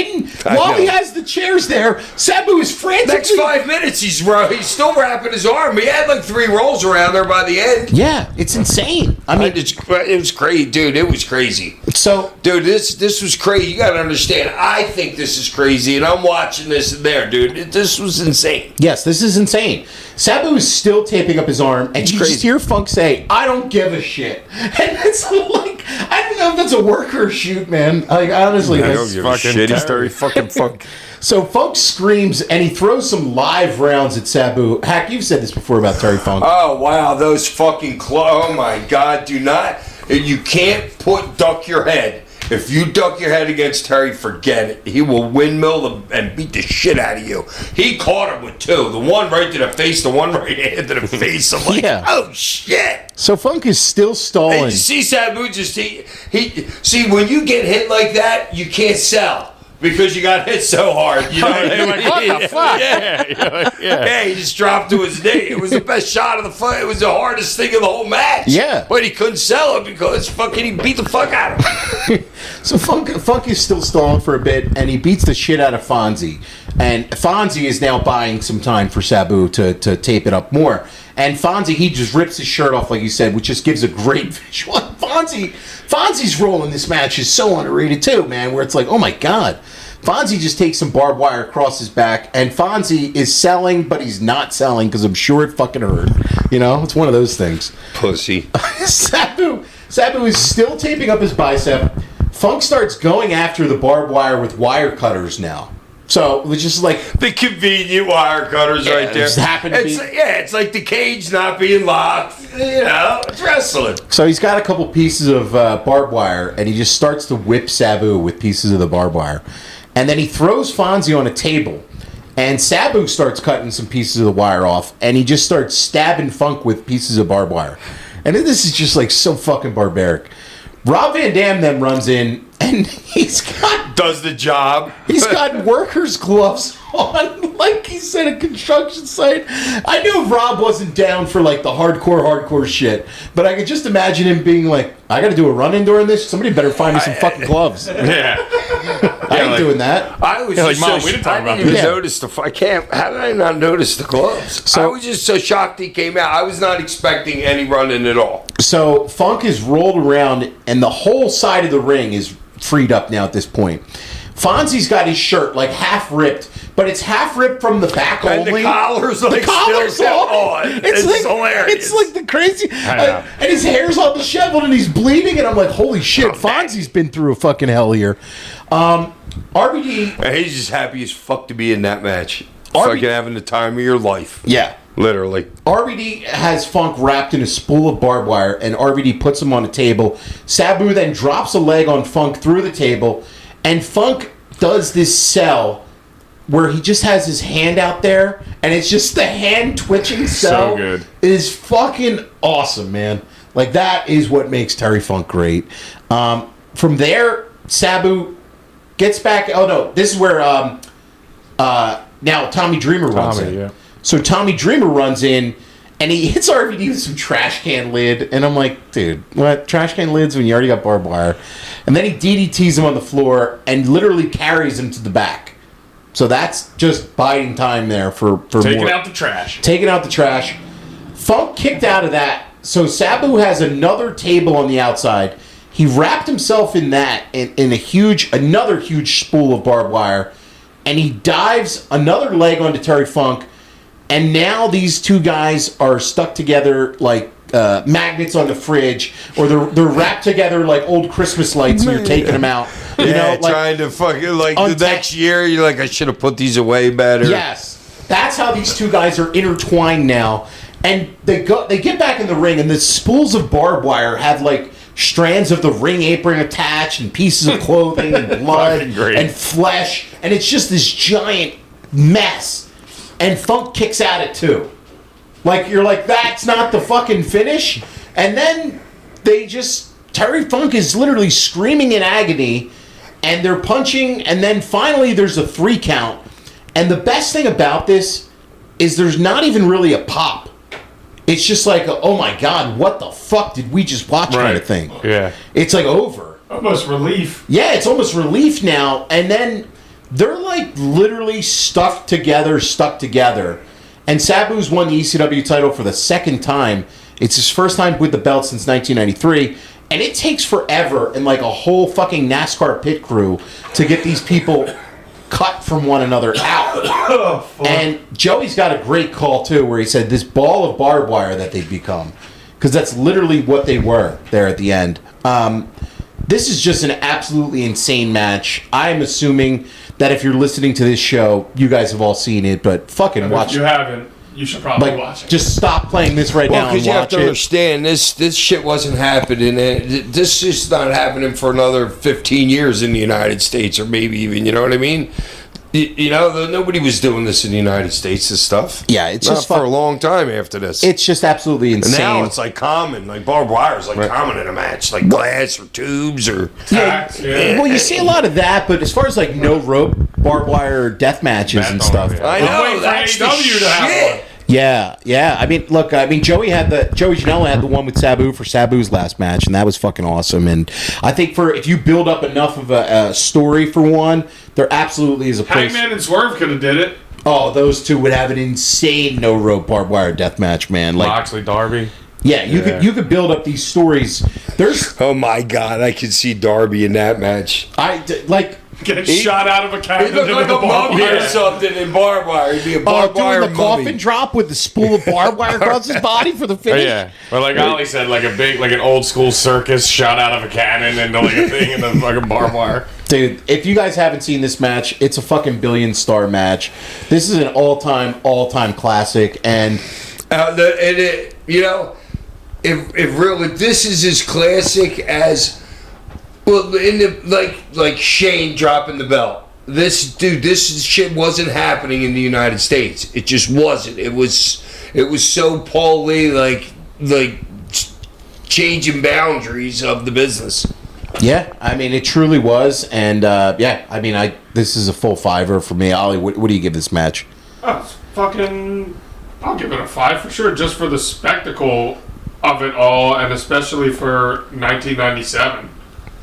while he has the chairs there. Sabu is frantically... Next 5 minutes, he's still wrapping his arm. He had like 3 rolls around there by the end. Yeah, it's insane. I mean, it was crazy, dude. It was crazy. So, dude, this was crazy. You gotta understand. I think this is crazy, and I'm watching this and there, dude. This was insane. yes, this is insane. Sabu is still taping up his arm, and you just hear Funk say, "I don't give a shit." And it's like, I don't know if that's a work or a shoot, man. Like, honestly, I that's don't give a shit. He's Terry fucking Funk. So Funk screams, and he throws some live rounds at Sabu. Hack, you've said this before about Terry Funk. Oh, wow. Those fucking oh, my God. Do not... You can't duck your head. If you duck your head against Terry, forget it. He will windmill and beat the shit out of you. He caught him with 2. The one right to the face, the one right hand to the face. I'm like, oh, shit. So Funk is still stalling. And you see Sabu just... See, when you get hit like that, you can't sell. Because you got hit so hard. You know what I mean? Like, what the fuck? Yeah, he just dropped to his knee. It was the best shot of the fight. It was the hardest thing of the whole match. Yeah. But he couldn't sell it because fucking he beat the fuck out of him. So Funk is still stalling for a bit, and he beats the shit out of Fonzie. And Fonzie is now buying some time for Sabu to tape it up more. And Fonzie, he just rips his shirt off, like you said, which just gives a great visual. Fonzie's role in this match is so underrated too, man, where it's like, oh my God. Fonzie just takes some barbed wire across his back, and Fonzie is selling, but he's not selling because I'm sure it fucking hurt. You know, it's one of those things. Pussy. Sabu is still taping up his bicep. Funk starts going after the barbed wire with wire cutters now. So it was just like the convenient wire cutters right there. Just happened to be, it's like the cage not being locked. You know, it's wrestling. So he's got a couple pieces of barbed wire, and he just starts to whip Sabu with pieces of the barbed wire. And then he throws Fonzie on a table, and Sabu starts cutting some pieces of the wire off, and he just starts stabbing Funk with pieces of barbed wire. And this is just like so fucking barbaric. Rob Van Dam then runs in, and does the job. He's got workers' gloves on, like he's at a construction site. I knew Rob wasn't down for like the hardcore shit, but I could just imagine him being like, I got to do a run-in during this. Somebody better find me some fucking gloves. Yeah. I ain't doing that. I was like, just Mom, so we didn't talk about even this. notice how did I not notice the gloves? So, I was just so shocked he came out. I was not expecting any run-in at all. So Funk is rolled around, and the whole side of the ring is freed up now at this point. Fonzie's got his shirt like half ripped, but it's half ripped from the back and only. The collar's like still on. It's like, hilarious. It's like the crazy. know. And his hair's all disheveled and he's bleeding, and I'm like, holy shit, Fonzie's been through a fucking hell here. RVD. And he's just happy as fuck to be in that match. Fucking having the time of your life. Yeah. Literally. RVD has Funk wrapped in a spool of barbed wire, and RVD puts him on a table. Sabu then drops a leg on Funk through the table, and Funk does this sell where he just has his hand out there, and it's just the hand twitching sell. So good. It is fucking awesome, man. Like, that is what makes Terry Funk great. From there, Sabu gets back. Oh, no. This is where now Tommy Dreamer runs in. Yeah. So Tommy Dreamer runs in, and he hits RVD with some trash can lid. And I'm like, dude, what? Trash can lids when you already got barbed wire? And then he DDTs him on the floor and literally carries him to the back. So that's just biding time there for Taking more. out the trash. Taking out the trash. Funk kicked out of that. So Sabu has another table on the outside. He wrapped himself in that, in another huge spool of barbed wire. And he dives another leg onto Terry Funk. And now these two guys are stuck together like magnets on the fridge, or they're wrapped together like old Christmas lights, and you're taking them out. You know, like, trying to fucking the next year, you're like, I should have put these away better. Yes, that's how these two guys are intertwined now, and they get back in the ring, and the spools of barbed wire have like strands of the ring apron attached, and pieces of clothing, and blood, and flesh, and it's just this giant mess. And Funk kicks at it too. Like, you're like, that's not the fucking finish. And then Terry Funk is literally screaming in agony, and they're punching, and then finally there's a 3 count. And the best thing about this is there's not even really a pop. it's just like, oh my God, what the fuck did we just watch kind of thing. Yeah. It's like over. Almost relief. Yeah, it's almost relief now. And then they're like literally stuck together. And Sabu's won the ECW title for the second time. It's his first time with the belt since 1993. And it takes forever and like a whole fucking NASCAR pit crew to get these people cut from one another out. And Joey's got a great call too, where he said this ball of barbed wire that they've become, because that's literally what they were there at the end. This is just an absolutely insane match. I'm assuming that if you're listening to this show, you guys have all seen it, but fucking watch If you haven't, you should probably watch it. Just stop playing this right now and because you have watch to it. understand, this shit wasn't happening. This is not happening for another 15 years in the United States, or maybe even, you know what I mean? You know, nobody was doing this in the United States, this stuff. Yeah, it's not just for a long time after this. It's just absolutely insane. And now it's like common, like barbed wire is like common in a match, like glass or tubes or. Tacks, yeah. Well, you see a lot of that, but as far as like no rope, barbed wire death matches and stuff. I I'm know, waiting for that's the AEW to have shit. one. Yeah. I mean, look, Joey Janela had the one with Sabu for Sabu's last match, and that was fucking awesome. And I think if you build up enough of a story for one, there absolutely is a place. Hangman and Swerve could have did it. Oh, those two would have an insane no rope barbed wire death match, man. Like Moxley, Darby. Yeah, you could build up these stories. There's Oh my God, I could see Darby in that match. Get shot out of a He cannon looked into like the a mummy barbed or wire. something in barbed wire. He'd be a barbed wire doing the coffin mummy. drop with the spool of barbed wire across his body for the Oh, finish. yeah. But like Ollie said, like an old school circus shot out of a cannon into like a thing in the fucking barbed wire. Dude, if you guys haven't seen this match, it's a fucking billion-star match. This is an all-time classic, and You know, if really this is as classic as, well, in the like Shane dropping the belt. This shit wasn't happening in the United States. It just wasn't. It was so Paul Lee like changing boundaries of the business. yeah, I mean, it truly was, and yeah, I mean, this is a full fiver for me. Ollie, what do you give this match? Oh, I'll give it a 5 for sure, just for the spectacle of it all, and especially for 1997.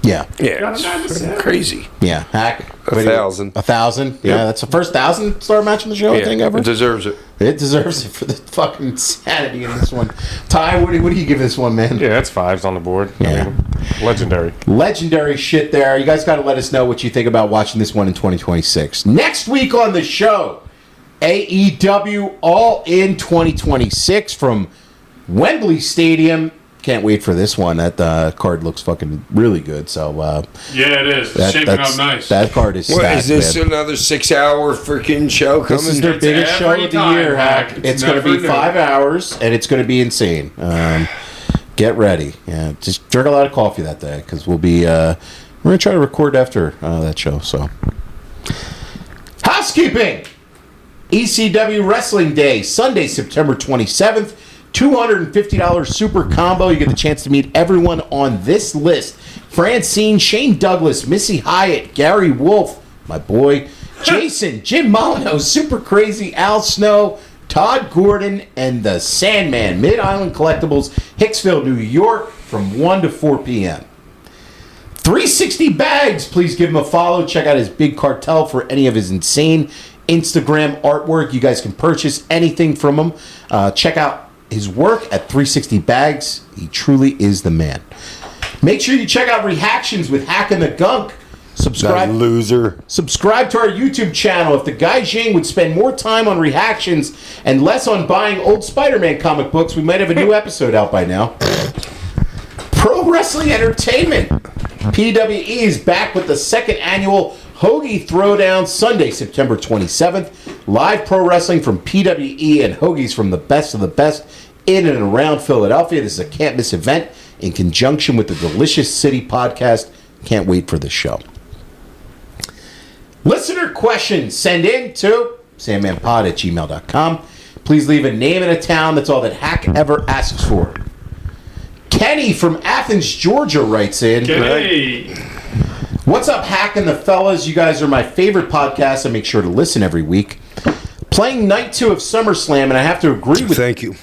Yeah, Yeah, it's crazy. yeah, Hack. 1,000. 1,000? Yeah, that's the first 1,000-star match in the show, I think, ever. It deserves it. It deserves it for the fucking sanity in this one. Ty, what do you give this one, man? Yeah, that's 5s on the board. Yeah. I mean, legendary. Legendary shit there. You guys got to let us know what you think about watching this one in 2026. Next week on the show, AEW All In 2026 from Wembley Stadium. Can't wait for this one. That card looks fucking really good. So Yeah, it is. It's shaping up nice. That card is What stacked, is this? man. Another 6-hour freaking show coming? This is their It's biggest show every of the time, year, Hack. Hack. It's It's going to be never 5 new. hours, and it's going to be insane. Get ready. Yeah, just drink a lot of coffee that day, because we're going to try to record after that show. So, Housekeeping! ECW Wrestling Day, Sunday, September 27th. $250 super combo. You get the chance to meet everyone on this list. Francine, Shane Douglas, Missy Hyatt, Gary Wolf, my boy, Jason, Jim Molyneux, Super Crazy, Al Snow, Todd Gordon, and the Sandman. Mid-Island Collectibles, Hicksville, New York, from 1 to 4 p.m. 360 Bags, please give him a follow. Check out his big cartel for any of his insane Instagram artwork. You guys can purchase anything from him. Check out his work at 360 Bags. He truly is the man. Make sure you check out Reactions with Hack and the Gunk. That Subscribe to our YouTube channel. If the Guy Jing would spend more time on reactions and less on buying old Spider-Man comic books, we might have a new episode out by now. Pro Wrestling Entertainment. PWE is back with the second annual Hoagie Throwdown, Sunday, September 27th. Live pro wrestling from PWE and Hoagies from the best of the best in and around Philadelphia. This is a can't-miss event in conjunction with the Delicious City podcast. Can't wait for this show. Listener questions, send in to sandmanpod@gmail.com. Please leave a name and a town. That's all that Hack ever asks for. Kenny from Athens, Georgia writes in. Hey. What's up, Hack and the fellas? You guys are my favorite podcast. I make sure to listen every week. Playing night 2 of SummerSlam, and I have to agree with Thank you.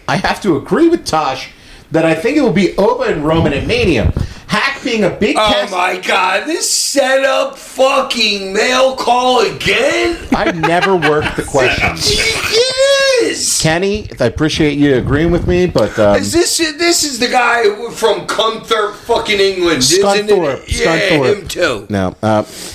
I have to agree with Tosh that I think it will be Oba and Roman at Mania. Hack being a big Oh cast. my god, this setup fucking mail call again? I never worked the question. Yes! Kenny, I appreciate you agreeing with me, but This is the guy from Cunthorpe, fucking England, isn't Scunthorpe. it? Yeah, Scunthorpe. him too. no.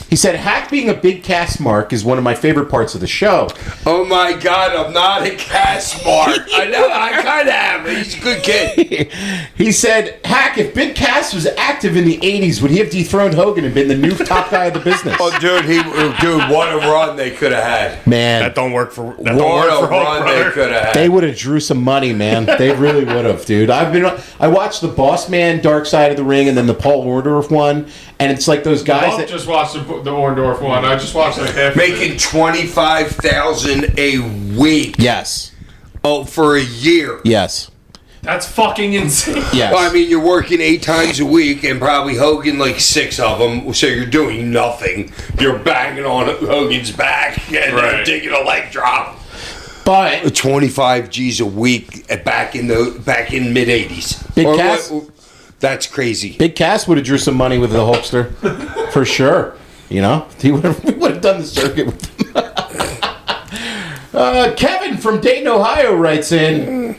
He said Hack being a big cast mark is one of my favorite parts of the show. Oh my god, I'm not a cast mark. I know, I kind of am. He's a good kid. He said, Hack, if Big Cass was active in the 80s, would he have dethroned Hogan and been the new top guy of the business? Oh, dude, what a run they could have had. Man, That don't work for. That don't What work a for Hulk, run they brother. could have had. they would have drew some money, man. They really would have, dude. I watched the Boss Man Dark Side of the Ring and then the Paul Orndorff one, and it's like those guys I that just watched the Orndorff one. I just watched like half. Making $25,000 a week. yes, Oh, for a year. yes, That's fucking insane. yes. Well, I mean, you're working 8 times a week, and probably Hogan like 6 of them. So you're doing nothing. You're banging on Hogan's back and Right. taking a leg drop. but 25 G's a week back in mid 80s. Big Cass? That's crazy. Big Cass would have drew some money with the Hulkster, for sure. You know, he would have done the circuit with them. Kevin from Dayton, Ohio writes in,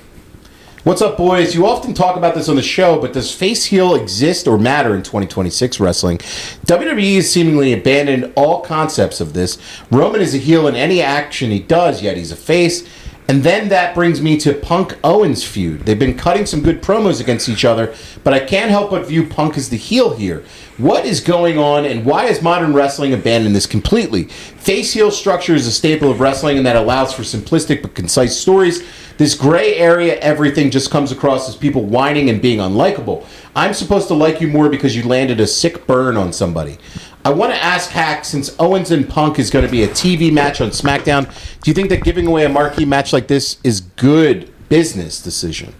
what's up, boys? You often talk about this on the show, but does face heel exist or matter in 2026 wrestling? WWE has seemingly abandoned all concepts of this. Roman is a heel in any action he does, yet he's a face. And then that brings me to Punk Owens feud. They've been cutting some good promos against each other, but I can't help but view Punk as the heel here. What is going on, and why has modern wrestling abandoned this completely? Face-heel structure is a staple of wrestling, and that allows for simplistic but concise stories. This gray area, everything just comes across as people whining and being unlikable. I'm supposed to like you more because you landed a sick burn on somebody. I want to ask Hack, since Owens and Punk is going to be a TV match on SmackDown, do you think that giving away a marquee match like this is good business decision?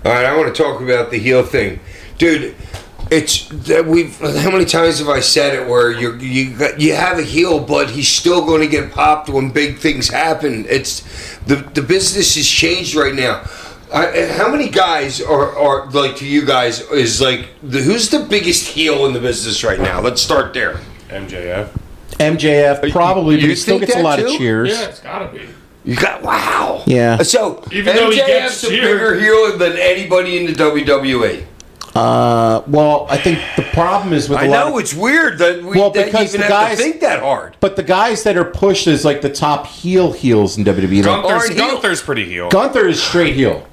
All right, I want to talk about the heel thing, dude. It's that how many times have I said it where you have a heel, but he's still going to get popped when big things happen. It's the business has changed right now. How many guys are like, to you guys, is like who's the biggest heel in the business right now? Let's start there. MJF. MJF probably, but you he still think gets a that lot of too? cheers. Yeah, it's gotta be. You got wow. Yeah. So Even though he gets MJF's a cheered. bigger heel than anybody in the WWE. Well, I think the problem is with I a lot know of, it's weird that we Well, that because even the have guys- to think that hard. but the guys that are pushed as like the top heels in WWE, like, Aren't heel. Gunther's pretty heel. Gunther is straight heel,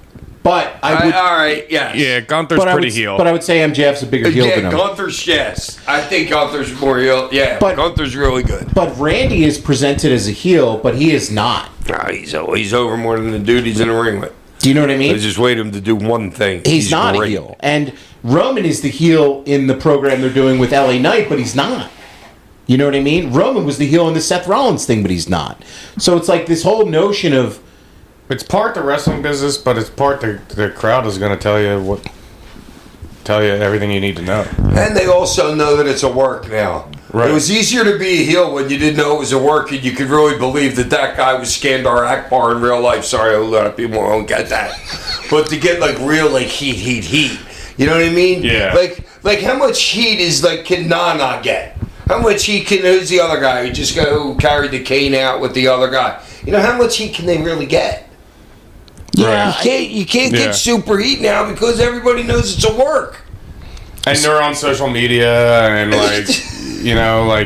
but I would, All right, yes. Yeah, Gunther's but I pretty would, heel. but I would say MJF's a bigger heel Yeah, than him. Gunther's, yes. I think Gunther's more heel. Yeah, But- Gunther's really good. But Randy is presented as a heel, but he is not. He's over more than the dude he's in the ring with. Do you know what I mean? I just wait him to do one thing. He's not great. a heel. And Roman is the heel in the program they're doing with LA Knight, but he's not. You know what I mean? Roman was the heel in the Seth Rollins thing, but he's not. So it's like this whole notion of, It's part the wrestling business, but it's part the crowd is going to tell you everything you need to know. And they also know that it's a work now. Right. It was easier to be a heel when you didn't know it was a work and you could really believe that guy was Skandar Akbar in real life. Sorry, a lot of people don't get that. But to get like real like heat. You know what I mean? Yeah. Like how much heat is like can Nana get? How much heat can who's the other guy who carried the cane out with the other guy? You know, how much heat can they really get? yeah, You can't Yeah. get super heat now because everybody knows it's a work. And they're on social media, and like,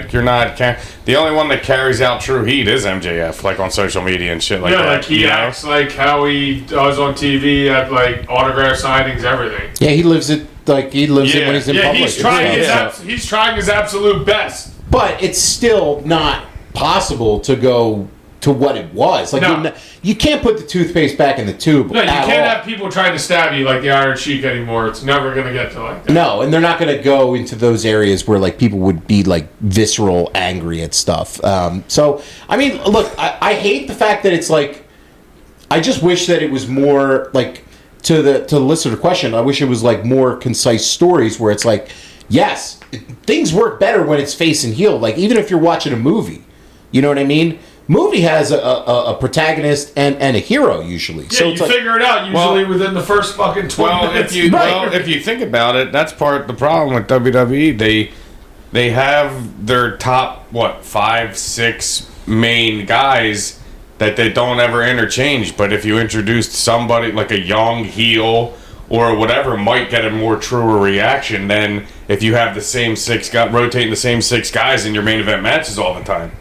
like you're not. The only one that carries out true heat is MJF, like on social media and shit like Yeah, that. like he you know? acts like how he does on TV at like autograph signings, everything. yeah, he lives it like he lives it when he's in Yeah, public. he's trying and his stuff. he's trying his absolute best. But it's still not possible to go to what it was. Like No. you can't put the toothpaste back in the tube. No, you at can't all. have people trying to stab you like the Iron Sheik anymore. It's never gonna get to like that. No, and they're not going to go into those areas where like people would be like visceral, angry at stuff. So I mean, look, I hate the fact that it's like. I just wish that it was more like to the listener question. I wish it was like more concise stories where it's like, yes, things work better when it's face and heel. Like even if you're watching a movie, you know what I mean. movie has a protagonist and a hero usually. Yeah, So you it's like, figure it out usually within the first fucking 20 Well, minutes. if you think about it, that's part of the problem with WWE. They have their top 5, 6 main guys that they don't ever interchange. But if you introduced somebody like a young heel or whatever, might get a more truer reaction than if you have the same 6 guys rotating the same 6 guys in your main event matches all the time.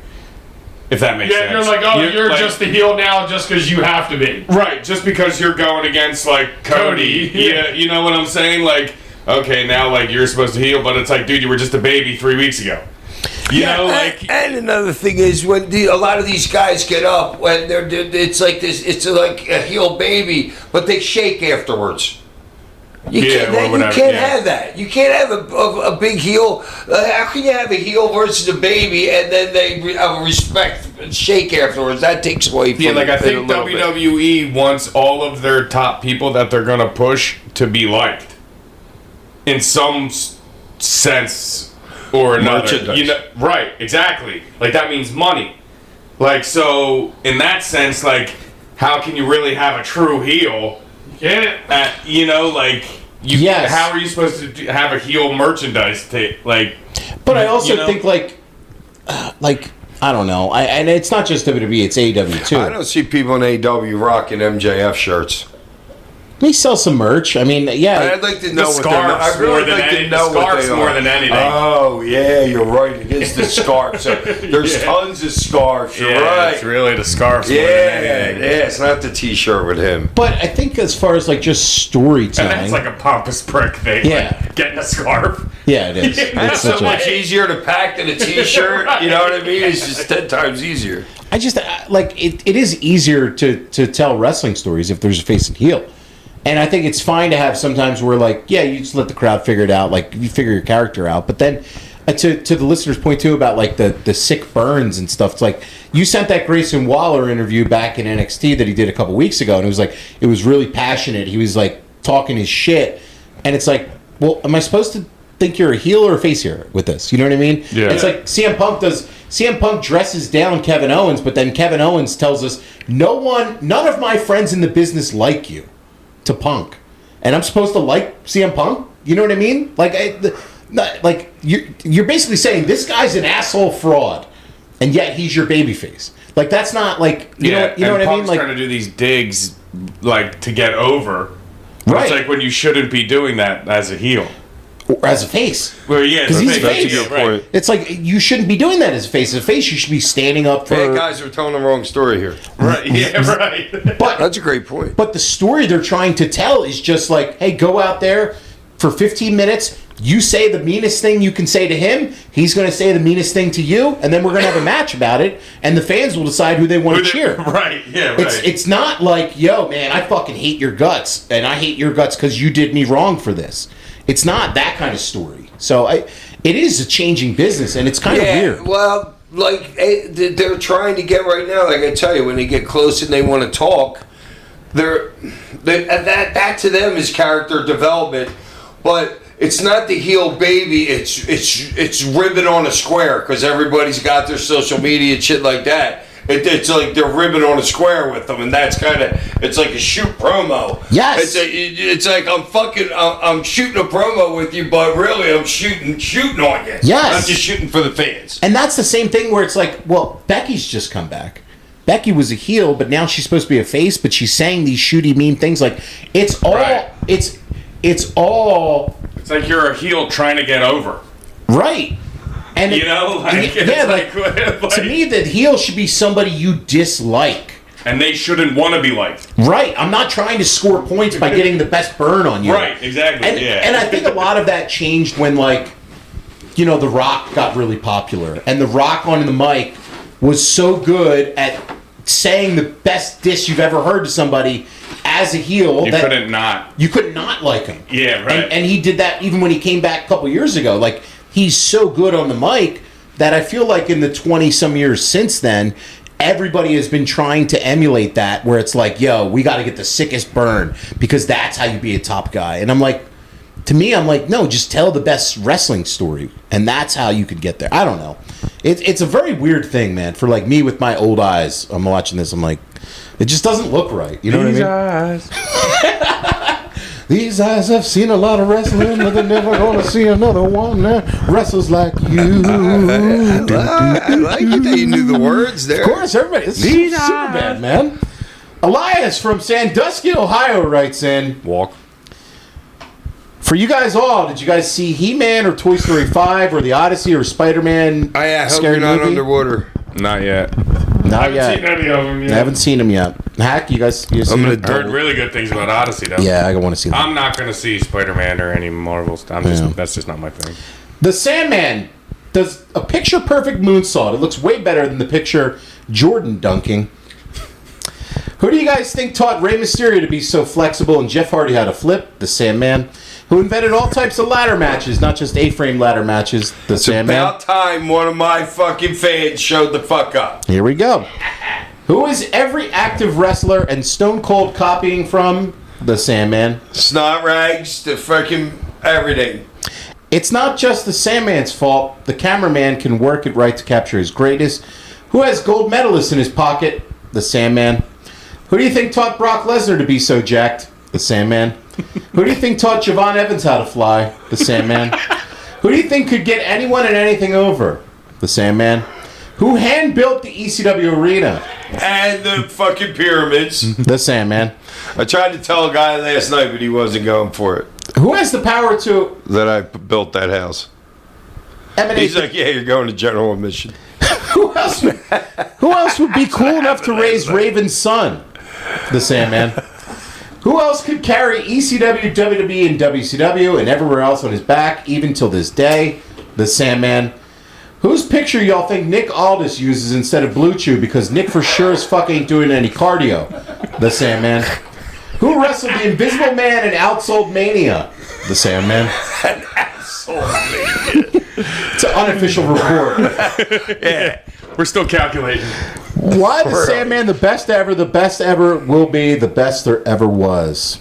If that makes sense. You're like, oh, you're like, just the heel now just because you have to be. right, just because you're going against like Cody. Yeah, you know what I'm saying? Like, okay, now like you're supposed to heel, but it's like, dude, you were just a baby 3 weeks ago. You know, like. And another thing is when a lot of these guys get up when it's like this, it's like a heel baby, but they shake afterwards. You can't have that. You can't have a big heel. How can you have a heel versus a baby and then they respect and shake afterwards? That takes away from Yeah, like I it think a little bit. WWE wants all of their top people that they're gonna push to be liked, in some sense or another. Merchandise. You know, right? Exactly. Like that means money. Like so, in that sense, like how can you really have a true heel? You know, like you. Yes. How are you supposed to have a heel merchandise like? but I also you know? think like I don't know. And it's not just WWE; it's AEW too. I don't see people in AEW rocking MJF shirts. They sell some merch. I mean, yeah. I'd like to know what scarves I really more than like to any- know the what scarves they are. more than anything. Oh yeah, you're right. It is the scarves. There's tons of scarves. You're right. It's really the scarves Yeah, more than anything. yeah. It's not the T-shirt with him. But I think as far as like just storytelling, And that's like a pompous prick thing. Yeah. Like getting a scarf. yeah, it is. That's It's So such a- much easier to pack than a T-shirt. You know what I mean? It's just 10 times easier. I just like it is easier to tell wrestling stories if there's a face and heel. And I think it's fine to have sometimes where, like, yeah, you just let the crowd figure it out, like, you figure your character out. But then, to the listener's point, too, about, like, the sick burns and stuff, it's like, you sent that Grayson Waller interview back in NXT that he did a couple weeks ago, and it was, like, it was really passionate. He was, like, talking his shit. And it's like, well, am I supposed to think you're a heel or a face here with this? You know what I mean? Yeah. It's like CM Punk dresses down Kevin Owens, but then Kevin Owens tells us, none of my friends in the business like you. To Punk, and I'm supposed to like CM Punk. You know what I mean? Like, you're basically saying this guy's an asshole fraud, and yet he's your babyface. Like that's not like you know what I mean? Punk's Like trying to do these digs, like to get over. But Right. It's like when you shouldn't be doing that as a heel. or as a face. Well, yeah, 'Cause he's a That's a face. good point. It's like you shouldn't be doing that as a face. As a face, you should be standing up for. Hey, guys, we're telling the wrong story here. Right. Yeah. Right. But That's a great point. But the story they're trying to tell is just like, hey, go out there for 15 minutes. You say the meanest thing you can say to him. He's going to say the meanest thing to you, and then we're going to have a match about it, and the fans will decide who they want to cheer. Right. Yeah. Right. It's not like, yo, man, I fucking hate your guts, and I hate your guts because you did me wrong for this. It's not that kind of story. So it is a changing business, and it's kind of weird. Well, like they're trying to get right now. Like I tell you, when they get close and they want to talk, that to them is character development, but. It's not the heel baby. It's ribbon on a square because everybody's got their social media and shit like that. It's like they're ribbon on a square with them, and that's kind of it's like a shoot promo. Yes. It's like I'm shooting a promo with you, but really I'm shooting on you. Yes. I'm just shooting for the fans. And that's the same thing where it's like, well, Becky's just come back. Becky was a heel, but now she's supposed to be a face, but she's saying these shooty, mean things. Like it's all Right. it's all. It's like you're a heel trying to get over. Right. And You know, like, yeah, it's like to me, the heel should be somebody you dislike. and they shouldn't want to be liked. Right. I'm not trying to score points by getting the best burn on you. Right. Exactly. And, yeah. and I think a lot of that changed when, like, The Rock got really popular. And The Rock on the mic was so good at saying the best diss you've ever heard to somebody as a heel you that couldn't not. you could not like him. Yeah. Right. And he did that even when he came back a couple years ago. Like, he's so good on the mic that I feel like in the 20-some years since then, everybody has been trying to emulate that, where it's like, yo, we got to get the sickest burn because that's how you be a top guy. And I'm like, no, just tell the best wrestling story, and that's how you could get there. I don't know. It's a very weird thing, man. For like me with my old eyes, I'm watching this. I'm like, it just doesn't look right. You know what I mean? These eyes have seen a lot of wrestling, but they're never gonna see another one that wrestles like you. I like it that you knew the words there. Of course, everybody. It's super bad, man. Elias from Sandusky, Ohio writes in. Walk. For you guys all, did you guys see He-Man or Toy Story 5 or The Odyssey or Spider-Man? I hope you're not underwater. Not yet. Not I yet. haven't seen any of them yet. I haven't seen them yet. Hack, you guys I'm seen gonna them? I heard really good things about Odyssey, though. Yeah, I want to see that. I'm not going to see Spider-Man or any Marvel stuff. That's just not my thing. The Sandman does a picture-perfect moonsault. It looks way better than the picture Jordan dunking. Who do you guys think taught Rey Mysterio to be so flexible and Jeff Hardy how to flip? The Sandman. Who invented all types of ladder matches, not just A-frame ladder matches? The It's Sandman. about time one of my fucking fans showed the fuck up. Here we go. Who is every active wrestler and Stone Cold copying from? The Sandman. Snot rags to fucking everything. It's not just the Sandman's fault. The cameraman can work it right to capture his greatness. Who has gold medalists in his pocket? The Sandman. Who do you think taught Brock Lesnar to be so jacked? The Sandman. Who do you think taught Javon Evans how to fly? The Sandman. Who do you think could get anyone and anything over? The Sandman. Who hand-built the ECW arena? And the fucking pyramids. The Sandman. I tried to tell a guy last night, but he wasn't going for it. Who has the power to That I built that house. emanate... He's like, yeah, you're going to general admission. Who else would be cool enough to raise Raven's son? The Sandman. Who else could carry ECW, WWE, and WCW and everywhere else on his back, even till this day? The Sandman. Whose picture y'all think Nick Aldis uses instead of Blue Chew because Nick for sure as fuck ain't doing any cardio? The Sandman. Who wrestled the Invisible Man and outsold Mania? The Sandman. It's an unofficial report. Yeah. We're still calculating. Why the Sandman the best ever? The best ever will be the best there ever was.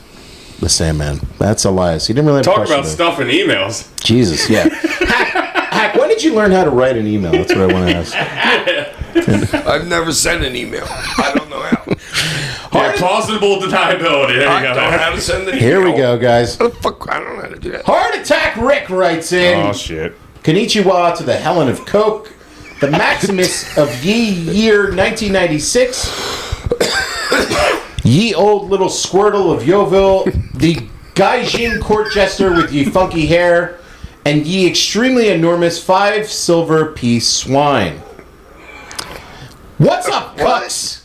The Sandman. That's Elias. He didn't really have a Talk question about there. stuff in emails. Jesus, yeah. Hack, when did you learn how to write an email? That's what I want to ask. I've never sent an email. I don't know how. Yeah, plausible deniability. There you I go. don't know how to send an email. Here we go, guys. What the fuck? I don't know how to do that. Heart Attack Rick writes in. Oh, shit. Konnichiwa to the Helen of Coke. The Maximus of ye year 1996. Ye old little squirtle of Yeovil. The Gaijin court jester with ye funky hair. And ye extremely enormous 5 silver piece swine. What's up, cucks?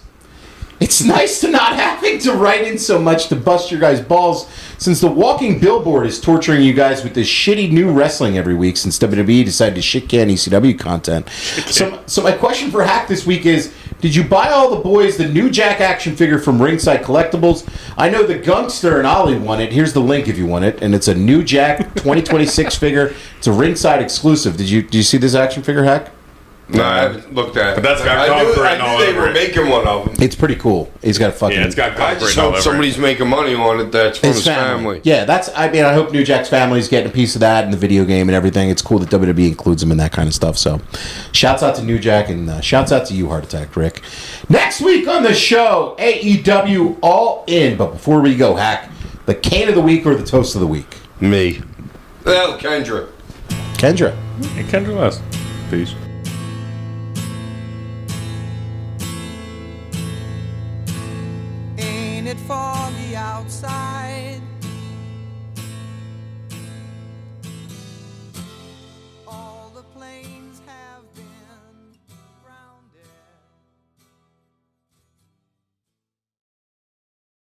It's nice to not having to write in so much to bust your guys' balls since the walking billboard is torturing you guys with this shitty new wrestling every week since WWE decided to shit can ECW content. So my question for Hack this week is, did you buy all the boys the new Jack action figure from Ringside Collectibles? I know the Gunkster and Ollie want it. Here's the link if you want it. And it's a new Jack 2026 figure. It's a Ringside exclusive. Did you see this action figure, Hack? No, I haven't looked at it. But that's got I Gump knew written all they over were it. making one of them. It's pretty cool. He's got a fucking... Yeah, it's got I Gump just written all hope over somebody's it. making money on it that's from his family. Yeah, I hope New Jack's family's getting a piece of that in the video game and everything. It's cool that WWE includes him in that kind of stuff. So, shouts out to New Jack and shouts out to you, Heart Attack Rick. Next week on the show, AEW All In. But before we go, Hack, the Cane of the Week or the Toast of the Week? Me. Well, Kendra. Kendra. Hey, Kendra West. Peace. Ain't it foggy outside?